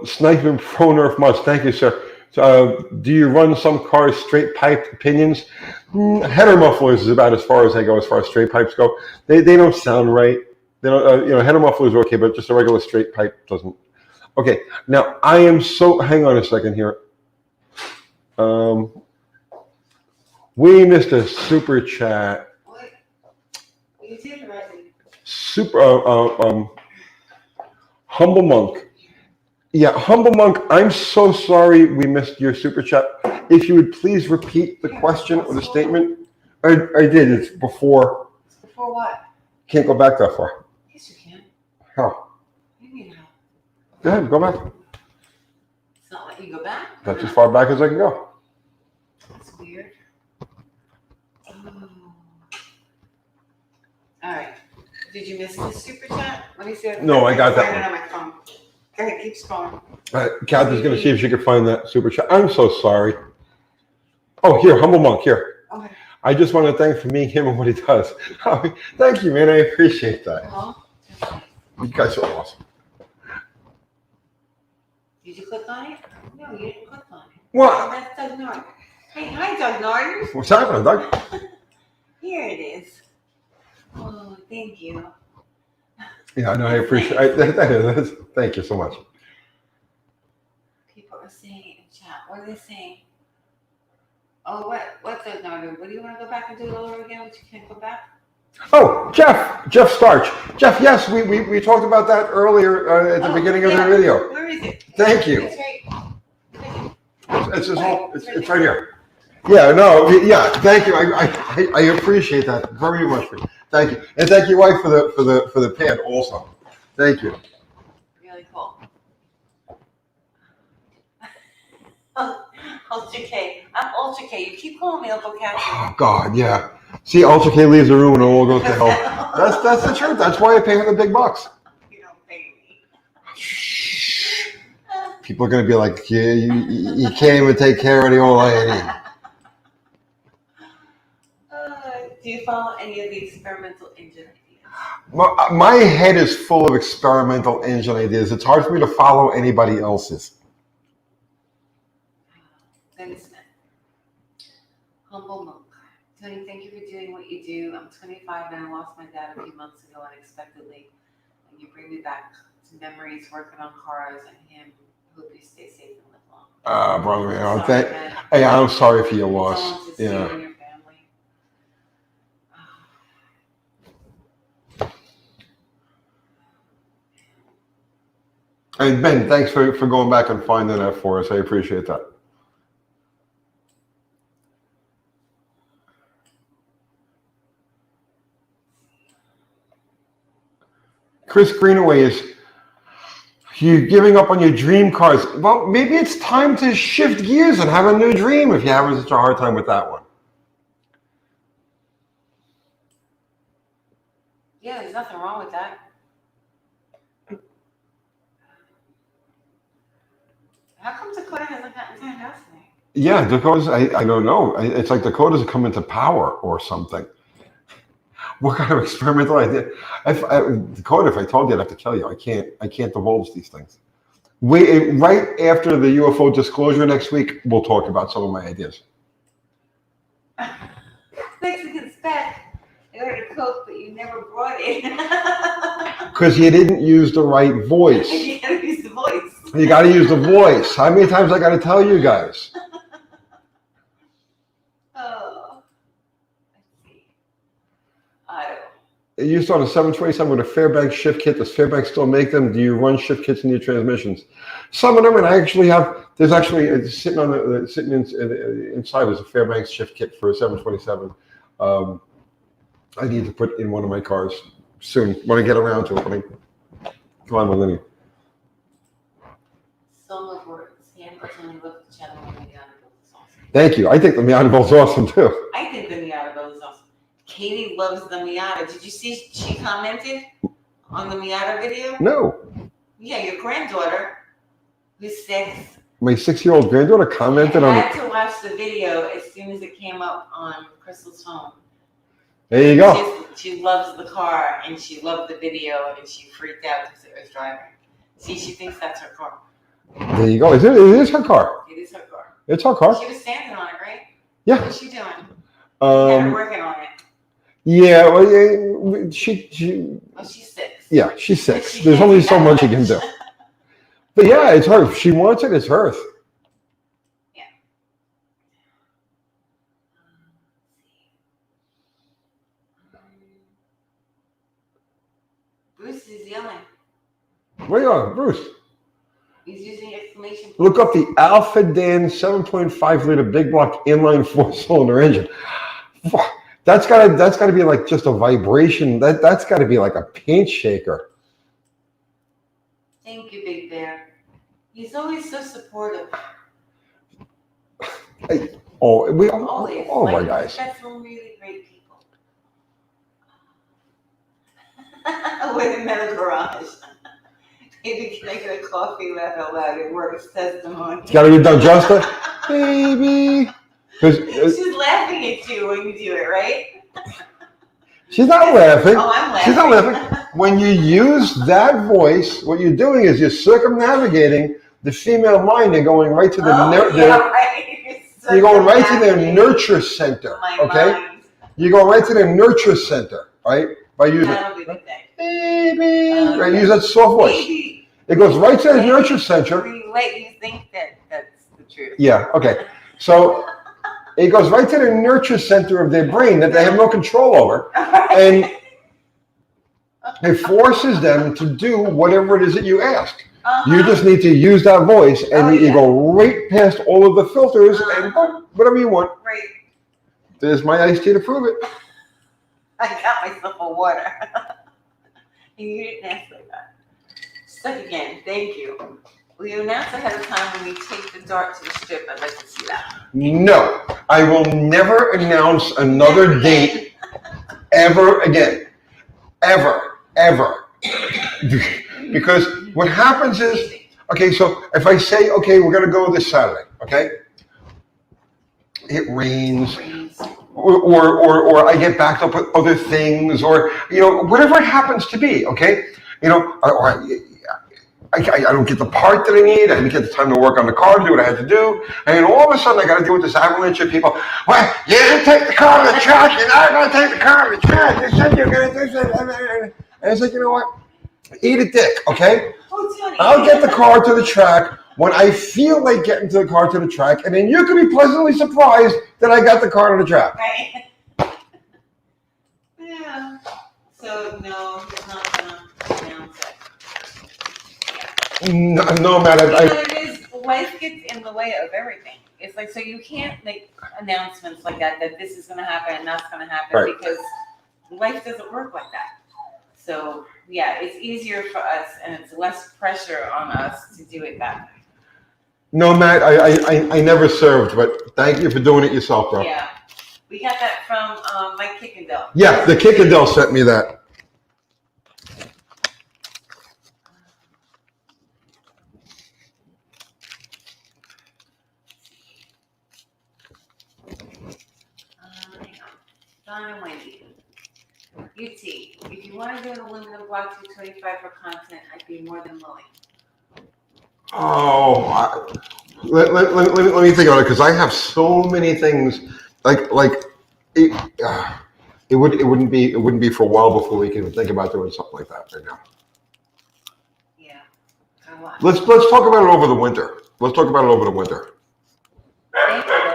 Sniping Pro Nerf Must. Thank you, sir. So, do you run some cars straight piped pinions? Header mufflers is about as far as I go as far as straight pipes go. They don't sound right. They don't. Header mufflers are okay, but just a regular straight pipe doesn't. Okay. Now I am so. Hang on a second here. We missed a super chat. What? You did already. Humble Monk. Yeah, Humble Monk, I'm so sorry we missed your super chat. If you would please repeat the question or the statement. I did. It's before. Before what? Can't go back that far. Yes, you can. How? You need help. Go ahead, go back. It's not letting you go back? That's as far back as I can go. That's weird. Oh. All right. Did you miss the super chat? Let me see if No, I got that find it one. on my phone. Go ahead, keep scrolling. Kathy's going to see if she can find that super chat. I'm so sorry. Oh, here, Humble Monk, here. Okay. I just want to thank for me, him, and what he does. Thank you, man. I appreciate that. Uh-huh. You guys are awesome. Did you click on it? No, you didn't click on it. What? Oh, that's Doug Norton. Hey, hi, Doug Norton. What's happening, Doug? Here it is. Oh, thank you. Yeah, no, I appreciate it. Thank you so much. People are saying in chat. What are they saying? Oh, what's Doug Norton? What do you want to go back and do it all over again, but you can't go back? Oh, Jeff Starch. Jeff, yes, we talked about that earlier at the beginning of the video. Where is it? Thank you. It's right. It's right here. Yeah, no, yeah, thank you. I appreciate that very much. Thank you. And thank you, wife, for the pad also. Thank you. Really cool. Ultra K. I'm Ultra K. You keep calling me Uncle Captain. Oh God, yeah. See, Ultra K leaves the room and it all goes to hell. That's the truth. That's why I pay her the big bucks. You don't pay me. Shh. People are gonna be like, yeah, you can't even take care of the old lady. Do you follow any of the experimental engine ideas? My head is full of experimental engine ideas. It's hard for me to follow anybody else's. Denny Smith. Humble Monk. Tony, thank you for doing what you do. I'm 25 and I lost my dad a few months ago unexpectedly. And you bring me back to memories working on cars and him. Hope you stay safe and live long. Brother, Sorry, man. hey, I'm sorry for your loss. Condolences to you Yeah. and your family. And Ben, thanks for going back and finding that for us. I appreciate that. Chris Greenaway is, you giving up on your dream cars. Well, maybe it's time to shift gears and have a new dream if you're having such a hard time with that one. Yeah, there's nothing wrong with that. How come Dakota hasn't gotten turned off tonight? Yeah, Dakota's, I don't know. It's like Dakota's coming to power or something. What kind of experimental idea? Dakota, if I told you, I'd have to tell you. I can't divulge these things. Right after the UFO disclosure next week, we'll talk about some of my ideas. Mexican back. I ordered Coke, but you never brought it. Because you didn't use the right voice. You gotta use the voice. You got to use the voice. How many times I got to tell you guys? Oh. Let's see. Auto. You saw the 727 with a Fairbanks shift kit. Does Fairbanks still make them? Do you run shift kits in your transmissions? Some of them, and I actually have. There's actually sitting inside is a Fairbanks shift kit for a 727. I need to put in one of my cars soon when I get around to it. Come on, Melanie. Some of words. Hand personally look at the channel when the auto build is awesome. Thank you. I think the Miata Bill's awesome too. I think the Miata build is awesome. Katie loves the Miata. Did you see she commented on the Miata video? No. Yeah, your granddaughter, who's 6. My 6-year-old granddaughter commented I on had to watch the video as soon as it came up on Crystal's phone. There you go. She loves the car and she loved the video and she freaked out because it was driving. See, she thinks that's her car. There you go. It is her car. It is her car. It's her car. She was standing on it, right? Yeah. What's she doing? Yeah, working on it. Yeah. Well, she. Oh, she's 6. Yeah, she's 6. There's only so much you can do. But yeah, it's hers. If she wants it, it's hers. Yeah. Bruce is yelling. Where you are, Bruce? He's using exclamation points. Look up the Alpha Dan 7.5 liter big block inline 4-cylinder engine. That's gotta be like just a vibration. That's gotta be like a paint shaker. Thank you, Big Bear. He's always so supportive. All of our guys. That's some really great people. With another garage. Maybe can I get a coffee laugh out loud? It works. Testimony. It's gotta be digested, baby. She's laughing at you when you do it, right? She's not laughing. Oh, I'm laughing. She's not laughing. When you use that voice, what you're doing is you're circumnavigating the female mind and going right to the right. You're going right to their nurture center. Okay? Mind. You go right to their nurture center, right? By using That'll be the thing. baby. Right? Use that soft voice. Baby. It goes right to the nurture center. We let you think that that's the truth. Yeah, okay. So it goes right to the nurture center of their brain that they have no control over. And it forces them to do whatever it is that you ask. You just need to use that voice and you go right past all of the filters and boom, whatever you want. Right. There's my iced tea to prove it. I got myself a water. And you didn't ask for that. Stuck again. Thank you. Will you announce ahead of time when we take the dart to the strip? I'd like to see that. No, I will never announce another date ever again. Ever. Because what happens is, okay, so if I say, okay, we're going to go this Saturday, okay? It rains, or I get backed up with other things, or, whatever it happens to be, okay? Or I don't get the part that I need. I didn't get the time to work on the car to do what I had to do. And all of a sudden, I got to deal with this avalanche of people. Well, you didn't take the car to the track. You're not going to take the car to the track. You said you're going to do something. And I said, you know what? Eat a dick, okay? I'll get the car to the track when I feel like getting to the car to the track, and then you can be pleasantly surprised that I got the car to the track. Right. Yeah. So, no, he's not going to announce it. No matter. It is, life gets in the way of everything. It's like, so you can't make announcements like that this is going to happen and that's going to happen, right. Because life doesn't work like that. So, yeah, it's easier for us and it's less pressure on us to do it that way. No, Matt, I never served, but thank you for doing it yourself, bro. Yeah. We got that from Mike Kickendall. Yeah, the Kickendall sent me that. Don and Wendy. UT, if you want to do an aluminum block 225 for content, I'd be more than willing. Let me think about it, because I have so many things. It wouldn't be for a while before we can think about doing something like that right now. Yeah, a lot. Let's talk about it over the winter. Let's talk about it over the winter. Thank you, though.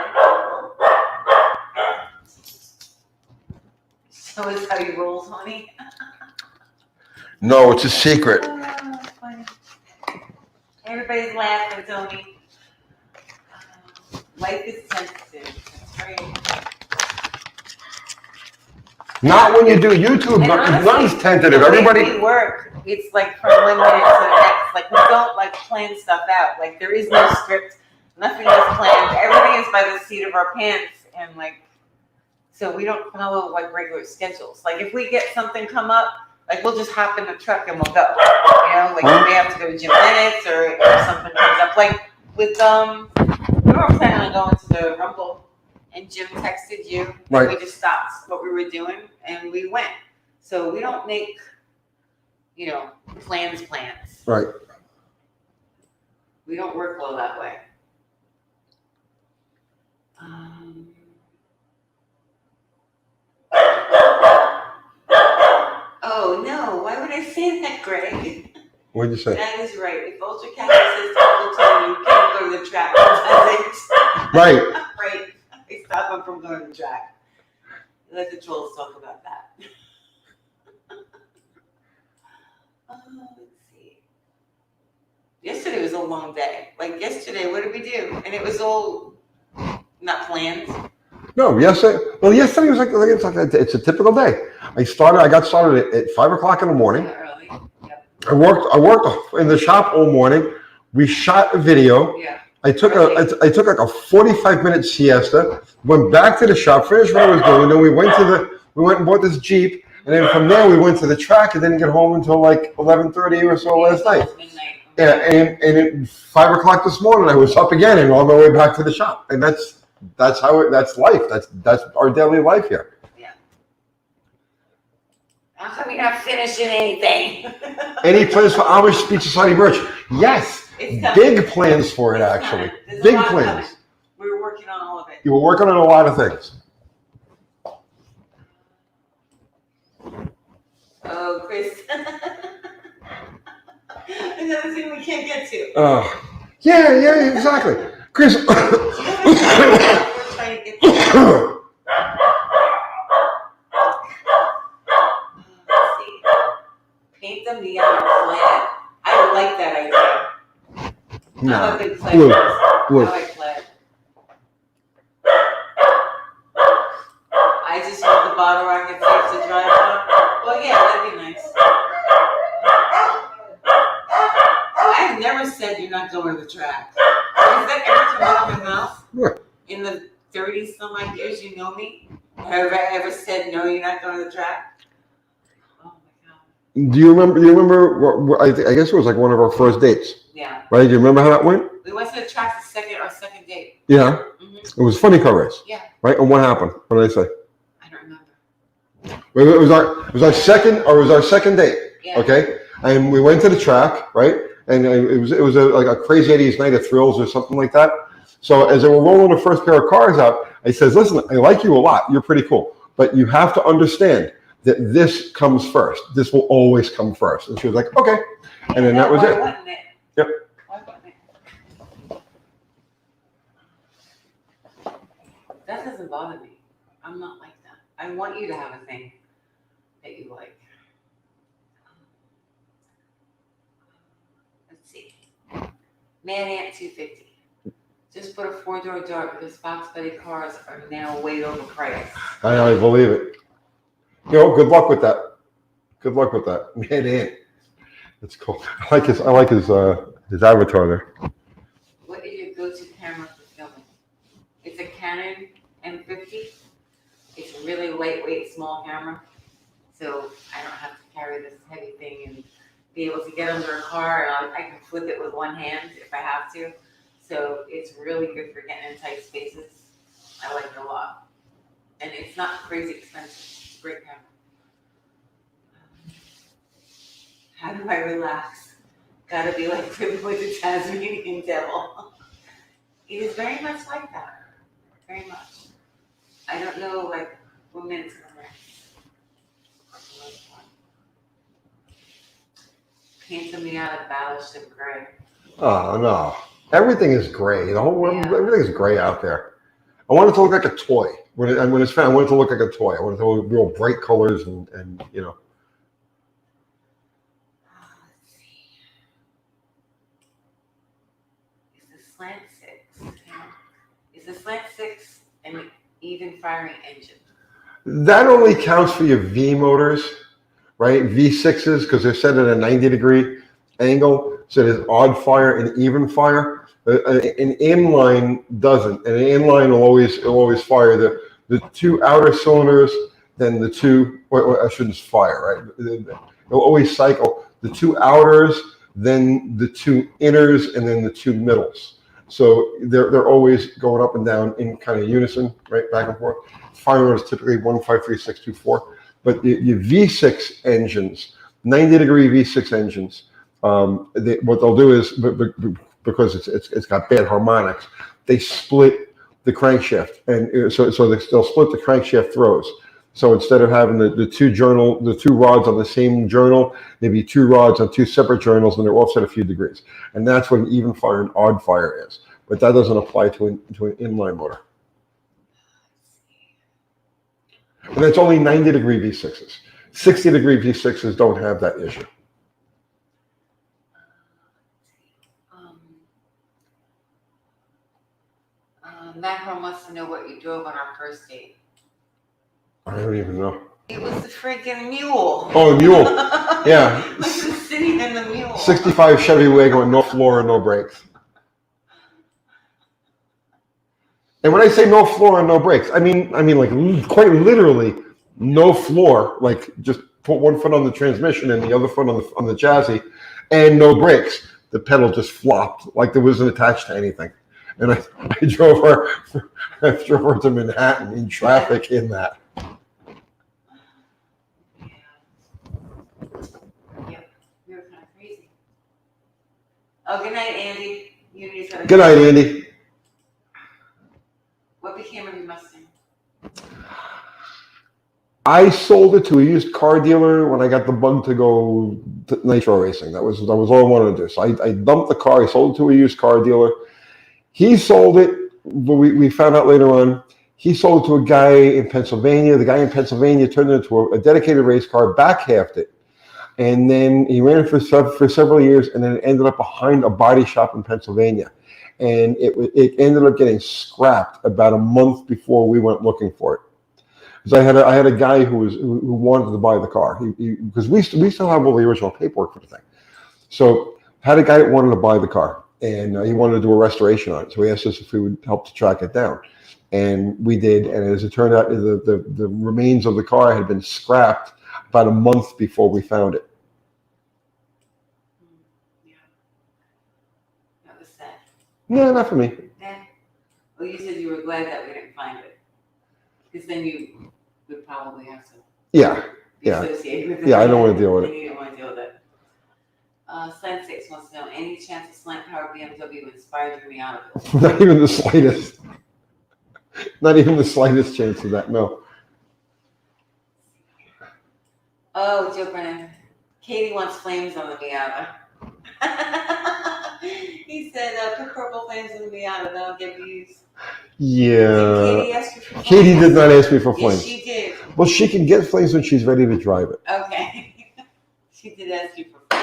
So is how you roll, Tony? No, it's a secret. Oh, funny. Everybody's laughing, Tony. Life is sensitive. That's right. Not when you do YouTube. And honestly, None's tentative. the way Everybody. we work, it's like from one minute to the next. Like we don't like plan stuff out. Like there is no script. Nothing is planned. Everything is by the seat of our pants, and like, so we don't follow like regular schedules. Like if we get something come up, like we'll just hop in the truck and we'll go. You know, like if we have to go to Jim Bennett's or if something comes up. Like with we were planning on going to the Rumble, and Jim texted you. Right. We just stopped what we were doing and we went. So we don't make, plans. Right. We don't work well that way. Oh no, why would I say that, Greg? What did you say? That is right. If Ultra Cat says to Uncle Tony, you can't go to the track, doesn't. Right. Right. I stop him from going to the track. Let the trolls talk about that. Let's see. Yesterday was a long day. Like yesterday, what did we do? And it was all not planned. No, yesterday was it's a typical day. I got started at 5 o'clock in the morning. Yeah, early. Yep. I worked in the shop all morning. We shot a video. Yeah. I took like a 45-minute siesta, went back to the shop, finished what I was doing, then we went and bought this Jeep, and then from there we went to the track and didn't get home until like 11:30 or so last night. Midnight. Yeah, and at 5 o'clock this morning I was up again and on my way back to the shop. And that's life. That's our daily life here. Yeah. How come you're not finishing anything? Any plans for Amish Speech Society merch? Yes. It's coming. Big plans for it, actually. There's a Big lot plans. coming. We're working on all of it. You were working on a lot of things. Oh, Chris. Another thing we can't get to. Yeah, exactly. Chris. We're trying to get to. Let's see. Paint them neon plaid. I like that idea. I'm a big plaid Blue. person. Blue. I like plaid. I just want the bottle rocket tapes to drive on. Well, yeah, that'd be nice. I've never said you're not going to the track. Has that ever come out of my mouth? Yeah. In the 30 some odd years you know me? Have I ever said no, you're not going to the track? Oh my God. Do you remember? I guess it was like one of our first dates, Yeah. right? Do you remember how that went? We went to the track our second date. Yeah. Mm-hmm. It was a funny car race. Yeah. Right. And what happened? What did I say? I don't remember. It was our second date. Yeah. Okay. And we went to the track, right? And it was like a crazy 80s night of thrills or something like that. So as they were rolling the first pair of cars out, I says, listen, I like you a lot. You're pretty cool. But you have to understand that this comes first. This will always come first. And she was like, okay. And then that was Why it. wasn't it? Yep. Why wasn't it? That doesn't bother me. I'm not like that. I want you to have a thing that you like. Let's see. Man Ant 250. Just put a 4-door Dart because Fox Buddy cars are now way overpriced. I believe it. Good luck with that. Good luck with that. Man, Ant. That's cool. I like his avatar there. What is your go-to camera for filming? It's a Canon M50. It's a really lightweight, small camera. So I don't have to carry this heavy thing and be able to get under a car. And I can flip it with one hand if I have to. So it's really good for getting in tight spaces. I like it a lot. and it's not crazy expensive. It's a great camera. How do I relax? Gotta be like living with the Tasmanian devil. It is very much like that. Very much. I don't know, like, what minutes I'm in. Painting me out of Battleship Gray. Oh no, everything is gray. The whole Yeah. everything is gray out there. I want it to look like a toy. When it's found, I want it to look like a toy. I want it to look real bright colors and you know. Let's see. Is the slant six? Is the slant six an even firing engine? That only counts for your V motors, right? V6s, because they're set at a 90-degree angle. So there's odd fire and even fire. An inline doesn't. And an inline will always fire the two outer cylinders, then the two, or I shouldn't fire, right? It'll always cycle the two outers, then the two inners, and then the two middles. So they're always going up and down in kind of unison, right, back and forth. Fire mode is typically 153.624, but your V6 engines, 90-degree V6 engines, what they'll do is because it's got bad harmonics, they split the crankshaft, and so they'll split the crankshaft throws. So instead of having the two rods on the same journal, maybe two rods on two separate journals, and they're offset a few degrees. And that's what an even fire and odd fire is. But that doesn't apply to an inline motor. And that's only 90-degree V6s. 60-degree V6s don't have that issue. Macron wants to know what you drove on our first date. I don't even know. It was the freaking mule. Oh, the mule. Yeah. I was just sitting in the mule. 65 Chevy wagon with no floor and no brakes. And when I say no floor and no brakes, I mean like quite literally no floor. Like just put one foot on the transmission and the other foot on the chassis, and no brakes. The pedal just flopped like there wasn't attached to anything. And I drove her to Manhattan in traffic in that. Yep, you were kind of crazy. Oh, good night, Andy. Good night, Andy. What became of your Mustang? I sold it to a used car dealer when I got the bug to go to nitro racing. That was all I wanted to do. So I dumped the car. I sold it to a used car dealer. He sold it, but we found out later on, he sold it to a guy in Pennsylvania. The guy in Pennsylvania turned it into a dedicated race car, back-halved it. And then he ran it for several years, and then it ended up behind a body shop in Pennsylvania. And it ended up getting scrapped about a month before we went looking for it. Because I had a guy who wanted to buy the car. Because we still have all the original paperwork for the thing. So had a guy that wanted to buy the car. And he wanted to do a restoration on it. So he asked us if we would help to track it down. And we did. And as it turned out, the remains of the car had been scrapped about a month before we found it. Yeah. That was sad. No, not for me. Yeah. Well, you said you were glad that we didn't find it. Because then you would probably have to be associated with it. Yeah, I don't want to deal with it. You don't want to deal with it. Slant 6 wants to know, any chance a slant powered BMW inspired your Miata? Not even the slightest. Not even the slightest chance of that, no. Oh, Joe Brennan. Katie wants flames on the Miata. He said, put purple flames on the Miata, that'll get views. Yeah. Did Katie ask you for flames? Katie did not ask me for flames. Yes, she did. Well, she can get flames when she's ready to drive it. Okay. She did ask you for flames.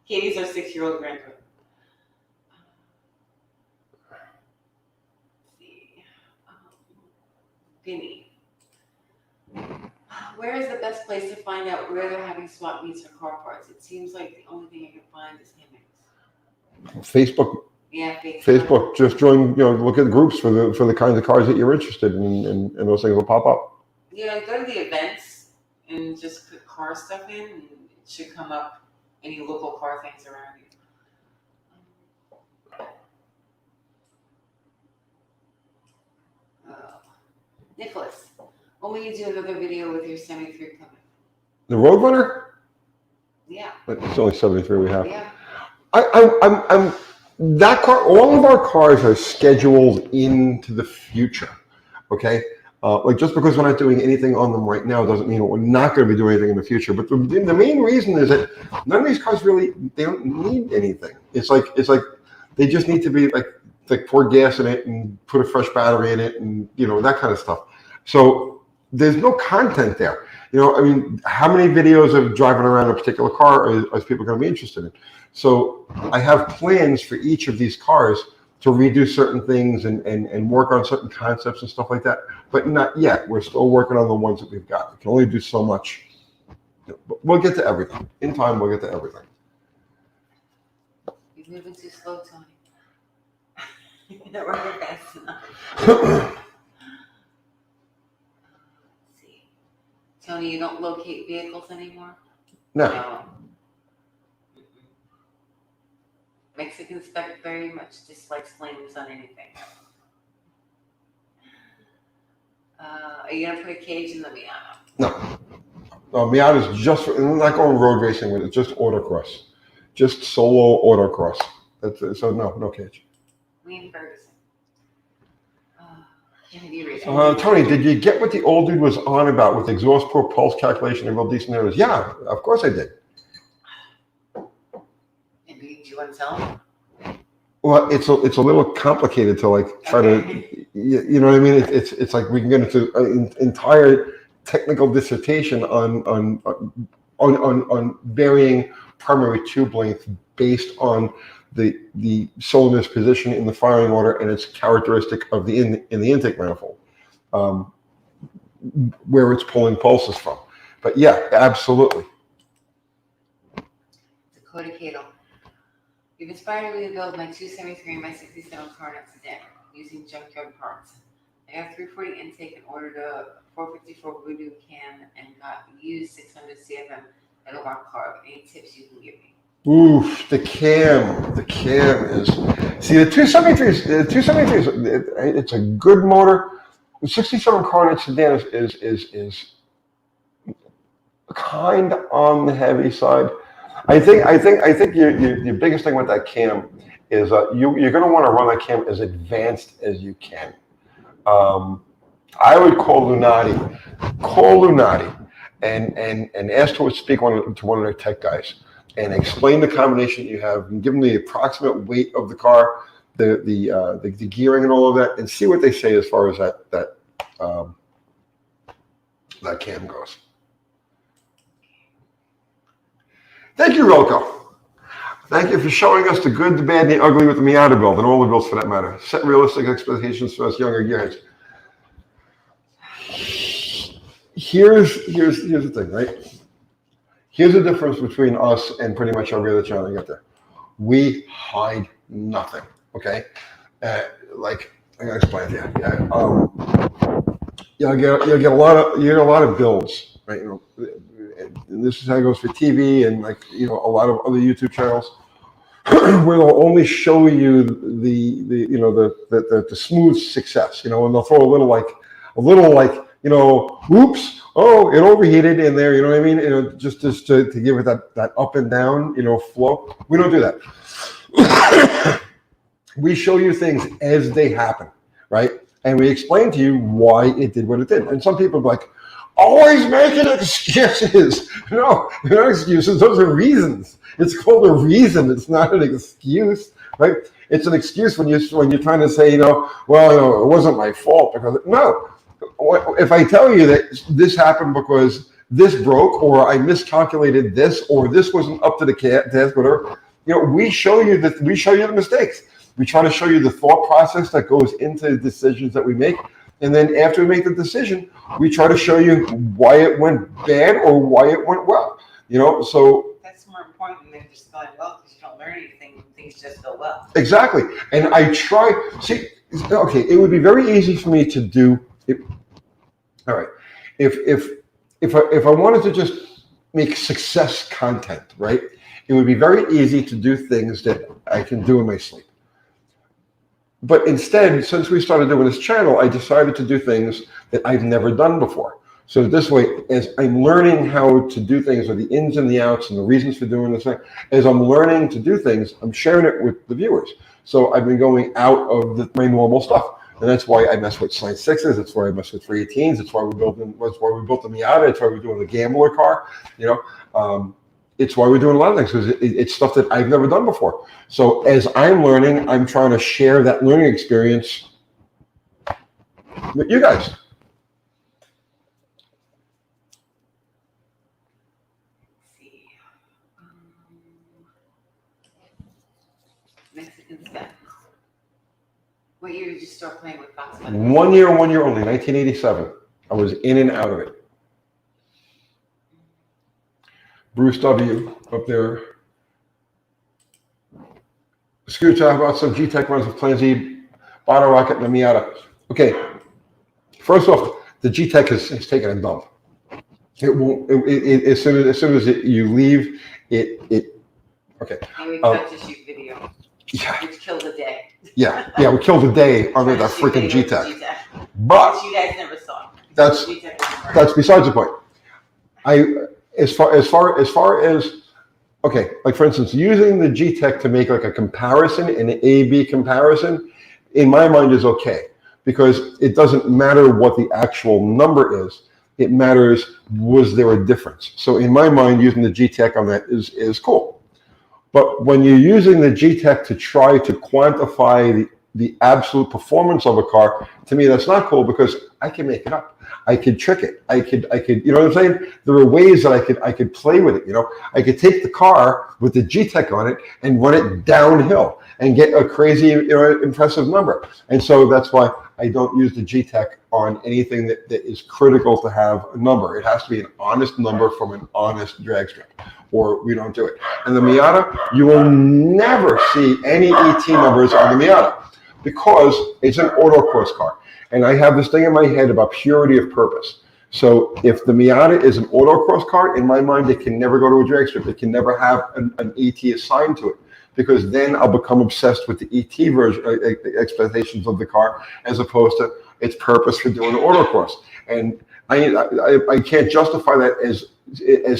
Katie's our 6-year-old granddaughter. Let's see. Vinny. Where is the best place to find out where they're having swap meets for car parts? It seems like the only thing I can find is Himmix. Facebook. Yeah, Facebook. Facebook. Just join. Look at the groups for the kinds of cars that you're interested in, and those things will pop up. Yeah, go to the events and just put car stuff in, and it should come up any local car things around you. Nicholas, when will you do another video with your 73 coming? The Roadrunner? Yeah, It's only 73 we have. yeah. I'm that car. All of our cars are scheduled into the future. Okay, like just because we're not doing anything on them right now doesn't mean we're not going to be doing anything in the future. But the main reason is that none of these cars really they don't need anything. It's like they just need to be like pour gas in it and put a fresh battery in it and that kind of stuff. So there's no content there. I mean, how many videos of driving around a particular car are people going to be interested in? So I have plans for each of these cars to redo certain things and work on certain concepts and stuff like that, but not yet. We're still working on the ones that we've got. We can only do so much. But we'll get to everything. In time, we'll get to everything. You're moving too slow, Tony. You're not working fast enough. Let's see. Tony, you don't locate vehicles anymore? No. Mm-mm. Mexicans very much dislikes flames on anything. Are you gonna put a cage in the Miata? No. Miata's just not going road racing with it. Just autocross, just solo autocross. So no cage. Wayne Ferguson. Can you read it? Tony, did you get what the old dude was on about with exhaust port pulse calculation and real decent numbers? Yeah, of course I did. Maybe do you want to tell him? Well, it's a little complicated to try to, you know what I mean? It's like we can get into an entire technical dissertation on varying primary tube length based on the cylinder's position in the firing order and its characteristic of in the intake manifold, where it's pulling pulses from. But yeah, absolutely. Dakota Cato. You've inspired me to build my 273 and my 67 Coronet sedan using junkyard parts. I got 340 intake and ordered a 454 Voodoo can and got used 600 CFM Edelmar carb. Any tips you can give me? Oof, the cam is, see the 273 is, it's a good motor. The 67 Coronet sedan is kind on the heavy side. I think your biggest thing with that cam is you're going to want to run that cam as advanced as you can. I would call Lunati and ask to speak to one of their tech guys and explain the combination you have and give them the approximate weight of the car, the gearing and all of that, and see what they say as far as that cam goes. Thank you, Rolco. Thank you for showing us the good, the bad, and the ugly with the Miata build, and all the builds for that matter. Set realistic expectations for us younger gearheads. Here's the thing, right? Here's the difference between us and pretty much every other channel you get there. We hide nothing, okay? Like I'm gonna explain to you. You'll get a lot of builds, right? And this is how it goes for TV and a lot of other YouTube channels where they'll only show you the smooth success, and they'll throw a little oops, oh, it overheated in there, you know what I mean? Just to give it that up and down, flow. We don't do that. We show you things as they happen, right? And we explain to you why it did what it did. And some people are like, always making excuses. No, they're not excuses. Those are reasons. It's called a reason. It's not an excuse, right? It's an excuse when you're trying to say, it wasn't my fault because no. If I tell you that this happened because this broke, or I miscalculated this, or this wasn't up to the task, whatever, we show you the mistakes. We try to show you the thought process that goes into the decisions that we make. And then after we make the decision, we try to show you why it went bad or why it went well. So that's more important than just going well, because you don't learn anything. Things just go well. Exactly. And I try. See, okay, it would be very easy for me to do. All right, if I wanted to just make success content, right? It would be very easy to do things that I can do in my sleep. But instead, since we started doing this channel, I decided to do things that I've never done before. So this way, as I'm learning how to do things, or the ins and the outs and the reasons for doing this thing, as I'm learning to do things, I'm sharing it with the viewers. So I've been going out of my normal stuff. And that's why I mess with Science 6s. That's why I mess with 318s. That's why we built the Miata. That's why we're doing the Gambler car. It's why we're doing a lot of things, because it's stuff that I've never done before. So as I'm learning, I'm trying to share that learning experience with you guys. Mexican step. What year did you start playing with Volkswagen? 1 year and 1 year only, 1987. I was in and out of it. Bruce W. up there. Scooter, how about some G-Tech runs with Plan Z, Bottle Rocket, and the Miata? Okay, first off, the G-Tech has taken a dump. It won't, as soon as you leave, okay. And we cut to shoot video, Yeah, which killed the day. yeah, we killed a day under that freaking G-Tech. But Which you guys never saw. That's G-Tech was burnt. that's besides the point. As far as okay, like for instance, using the G-Tech to make like a comparison, an A/B comparison, in my mind is okay, because it doesn't matter what the actual number is. It matters, was there a difference? So in my mind, using the G-Tech on that is cool. But when you're using the G-Tech to try to quantify the absolute performance of a car, to me, that's not cool, because I can make it up. I could trick it. I could, you know what I'm saying? There are ways that I could play with it. I could take the car with the G-Tech on it and run it downhill and get a crazy, impressive number. And so that's why I don't use the G-Tech on anything that is critical to have a number. It has to be an honest number from an honest drag strip, or we don't do it. And the Miata, you will never see any ET numbers on the Miata, because it's an autocross car. And I have this thing in my head about purity of purpose. So if the Miata is an autocross car, in my mind, it can never go to a drag strip. It can never have an ET assigned to it, because then I'll become obsessed with the ET version, expectations of the car, as opposed to its purpose for doing autocross. And I can't justify that as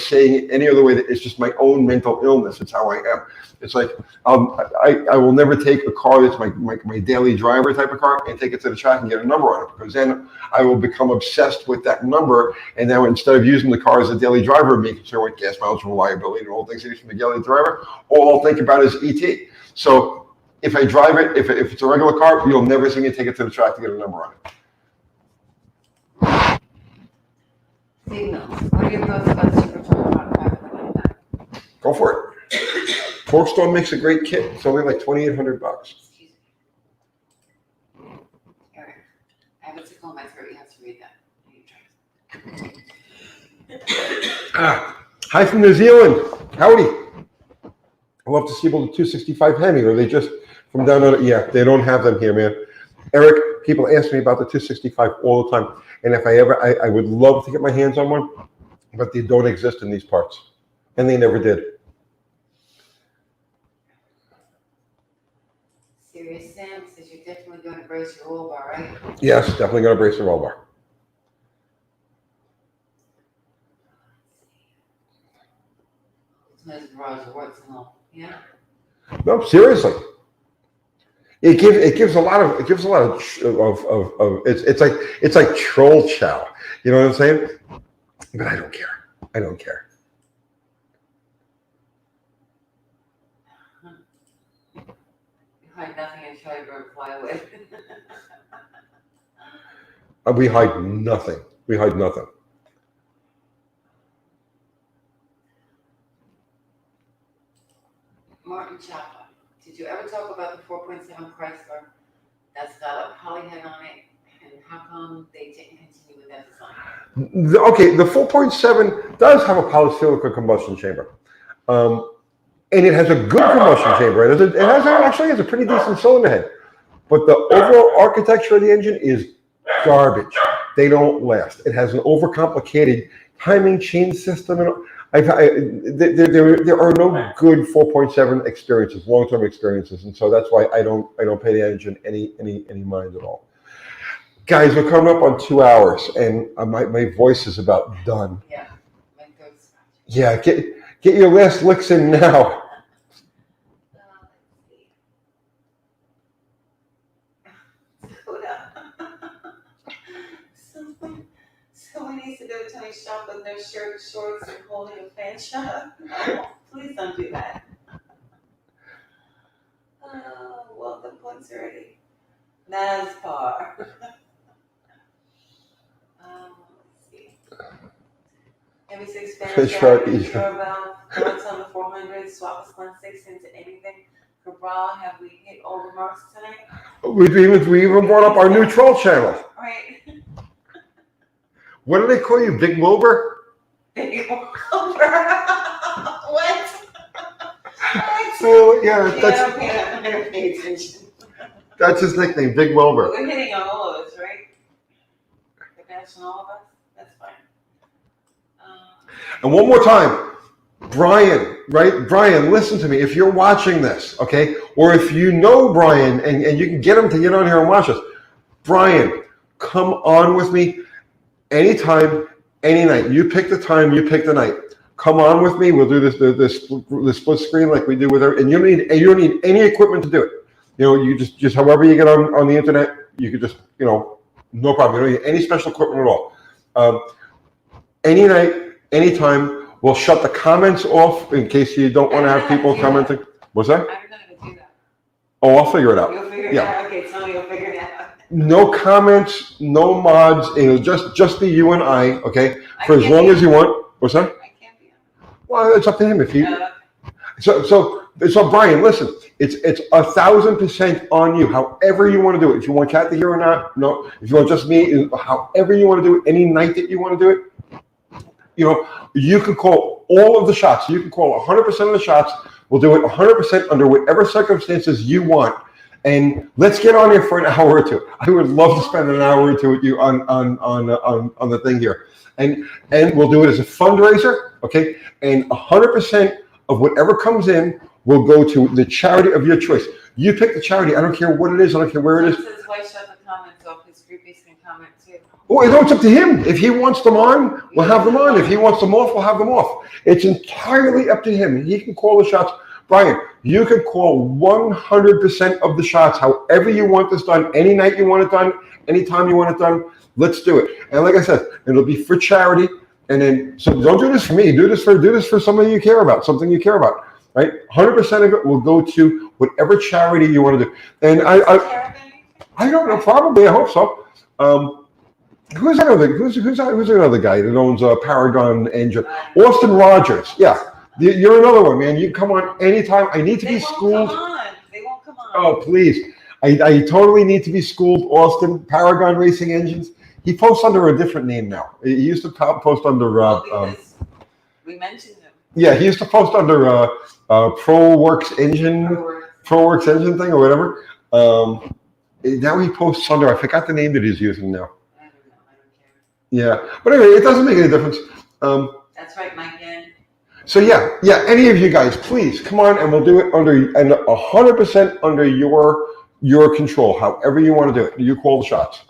saying it any other way. That it's just my own mental illness. It's how I am. It's like I will never take a car that's my daily driver type of car and take it to the track and get a number on it, because then I will become obsessed with that number. And now instead of using the car as a daily driver, being concerned with gas mileage and reliability and all things from a daily driver, all I'll think about is ET. So if I drive it, if it's a regular car, you'll never see me take it to the track to get a number on it. Signals. What are your thoughts about Supertron product like that? Go for it. Torquestone makes a great kit. It's only like $2,800. Excuse me. Eric, I have a tickle in my throat. You have to read that. Hi from New Zealand. Howdy. I love to see about the 265 Hemi, or they just from down under. Yeah, they don't have them here, man. Eric, people ask me about the 265 all the time. And if I would love to get my hands on one, but they don't exist in these parts. And they never did. Serious Sam says you're definitely going to brace your roll bar, right? Yes, definitely going to brace the roll bar. It's nice garage works and all. Yeah. No, seriously. It gives a lot of it's like troll chow. You know what I'm saying? But I don't care. I don't care. You hide nothing and try to fly away. We hide nothing. We hide nothing. Martin Chapa, did you ever talk about the 4.7 Chrysler that's got a polyhead on it, and how come they didn't continue with that design? Okay, the 4.7 does have a polysilicon combustion chamber, and it has a good combustion chamber. It actually has a pretty decent cylinder head, but the overall architecture of the engine is garbage. They don't last. It has an overcomplicated timing chain system, and There are no good 4.7 experiences, long-term experiences, and so that's why I don't pay the engine any mind at all. Guys, we're coming up on 2 hours, and my voice is about done. Yeah, my throat's scratchy. Yeah, get your last licks in now. Someone needs to go to Tony's shop with no shirt, shorts, and holding a fan shop. No, please don't do that. Welcome points already. NASCAR. Let's see. ME6 Fish fry, Spanish valve, thoughts on the 400, swap a Splunk 6 into anything. Cabral, have we hit all the marks tonight? We even brought up our new troll channel. Right. What do they call you, Big Wilbur? Big Wilbur. What? So yeah, I don't pay attention. that's his nickname, Big Wilbur. We're hitting on all of us, right? We're bashing all of us? That's fine. And one more time, Brian, right? Brian, listen to me. If you're watching this, okay, or if you know Brian and you can get him to get on here and watch us, Brian, come on with me anytime, any night. You pick the time, you pick the night. Come on with me. We'll do the split screen like we do with her. And you don't need any equipment to do it. You know, you just however you get on the internet, you could just, no problem. You don't need any special equipment at all. Any night, anytime. We'll shut the comments off in case you don't want to have people commenting. What's that? I'm not gonna do that. Oh, I'll figure it out. You'll figure it Yeah. out? Okay, Tony, you'll figure it out. No comments, no mods. It'll just be you and I, okay? I For as can't long be as you want. What's that? I can't be on. Well, it's up to him if he. Uh, So Brian, listen. It's 1,000% on you. However you want to do it. If you want Kathy here or not, no. If you want just me, however you want to do it. Any night that you want to do it. You can call all of the shots. You can call 100% of the shots. We'll do it 100% under whatever circumstances you want. And let's get on here for an hour or two. I would love to spend an hour or two with you on the thing here. And we'll do it as a fundraiser, okay? And 100% of whatever comes in will go to the charity of your choice. You pick the charity. I don't care what it is. I don't care where it is. Says, why shut the comments off? His groupies can comment too. Oh, it's up to him. If he wants them on, we'll have them on. If he wants them off, we'll have them off. It's entirely up to him. He can call the shots. Brian, you can call 100% of the shots, however you want this done, any night you want it done, anytime you want it done. Let's do it. And like I said, it'll be for charity. And then, so don't do this for me. Do this for somebody you care about, something you care about, right? 100% of it will go to whatever charity you want to do. And I don't know. Probably, I hope so. Who's another guy that owns a Paragon Engine? Austin Rogers. Yeah. You're another one, man. You come on anytime. I need to be schooled. They won't come on. Oh, please. I totally need to be schooled. Austin, Paragon Racing Engines. He posts under a different name now. He used to post under. Because we mentioned him. Yeah, he used to post under ProWorks Engine thing or whatever. Now he posts under. I forgot the name that he's using now. I don't know. I don't care. Yeah, but anyway, it doesn't make any difference. That's right, Mike. Again. So yeah, any of you guys, please come on, and we'll do it under 100% under your control. However you want to do it, you call the shots.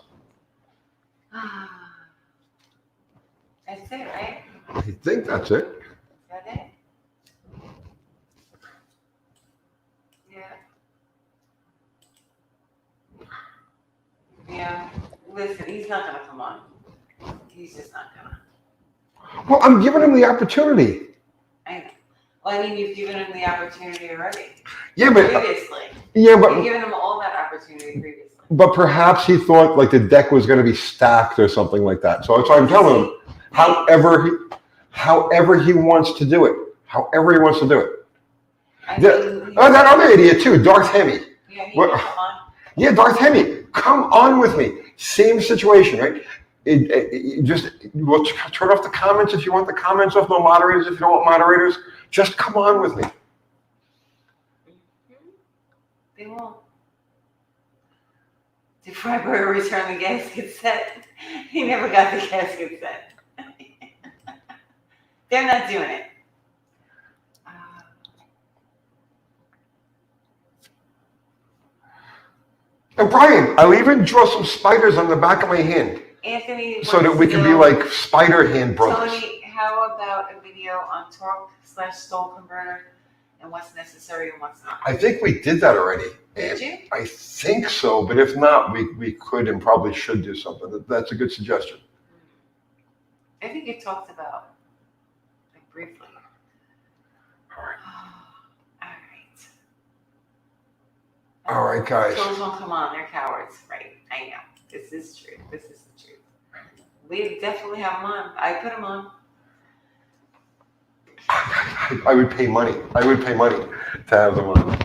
That's it, right? I think that's it. Is that it? Yeah. Yeah. Listen, he's not gonna come on. He's just not gonna. Well, I'm giving him the opportunity. I know. Well, I mean, you've given him the opportunity already. Yeah, but Previously. yeah, You've given him all that opportunity previously. but perhaps he thought like the deck was going to be stacked or something like that. So that's why I'm telling him. However he wants to do it. However he wants to do it. That other idiot too, Darth Hemi. Yeah, he can come on. Yeah, Darth Hemi, come on with me. Same situation, right? We'll turn off the comments if you want the comments off. No moderators if you don't want moderators. Just come on with me. They won't. Did Freiburg return the gasket set? He never got the gasket set. They're not doing it. And Brian, I'll even draw some spiders on the back of my hand Anthony. so that we can be like spider hand brothers. Tony, how about a video on torque/stall converter and what's necessary and what's not? I think we did that already. Did you? I think so, but if not, we could and probably should do something. That's a good suggestion. I think you talked about like briefly. All right. All right. All right, guys. Trolls won't come on, they're cowards. Right, I know. This is true. This is the truth. We definitely have them on. I put them on. I would pay money. I would pay money to have them on.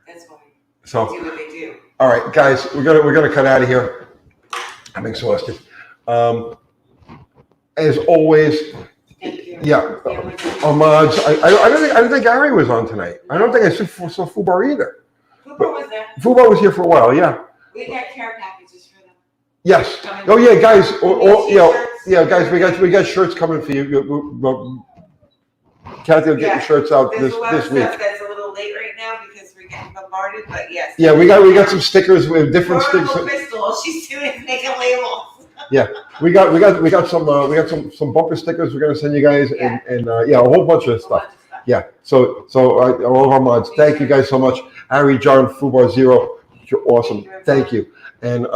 That's why So, they do what they do. all right, guys, we're gonna cut out of here. I'm exhausted. As always, Thank you. yeah. Yeah, Ahmad's. I don't think Gary was on tonight. I don't think I saw Fubar either. Fubar was there. Fubar was here for a while. Yeah. We got care packages for them. Yes. Oh yeah, guys. Guys. We got shirts coming for you. Kathy will get your shirts out There's a lot of this week. stuff that's a little late right now because we're getting bombarded, but yes. Yeah, we got some stickers with different Oracle stickers. Crystal, all she's doing is making labels. We got some bumper stickers we're gonna send you guys and a whole bunch of stuff. Yeah. So all of our mods, thank you guys so much. Ari, John, Fubar Zero, you're awesome. Thank you. And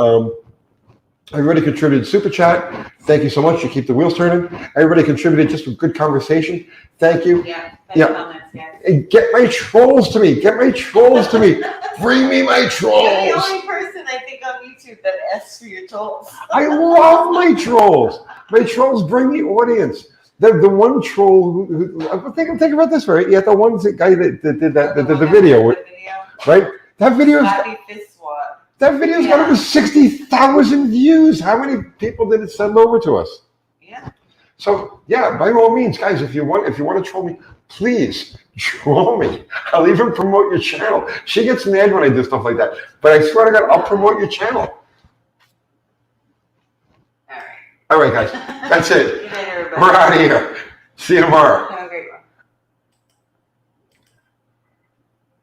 everybody contributed super chat. Thank you so much. You keep the wheels turning. Everybody contributed just a good conversation. Thank you. Yeah. Comments, yes. And get my trolls to me. Get my trolls to me. Bring me my You're the trolls. only person I think on YouTube that asks for your trolls. I love my trolls. My trolls bring me audience. The one troll who think about this, right? Yeah, the one guy that did the video, right? That video's Happy fist swat. got over 60,000 views. How many people did it send over to us? Yeah. So yeah, by all means, guys, if you want to troll me, please troll me. I'll even promote your channel. She gets mad when I do stuff like that, but I swear to God, I'll promote your channel. All right. All right, guys, that's it. Good night, everybody. We're out of here. See you tomorrow. Have a great one.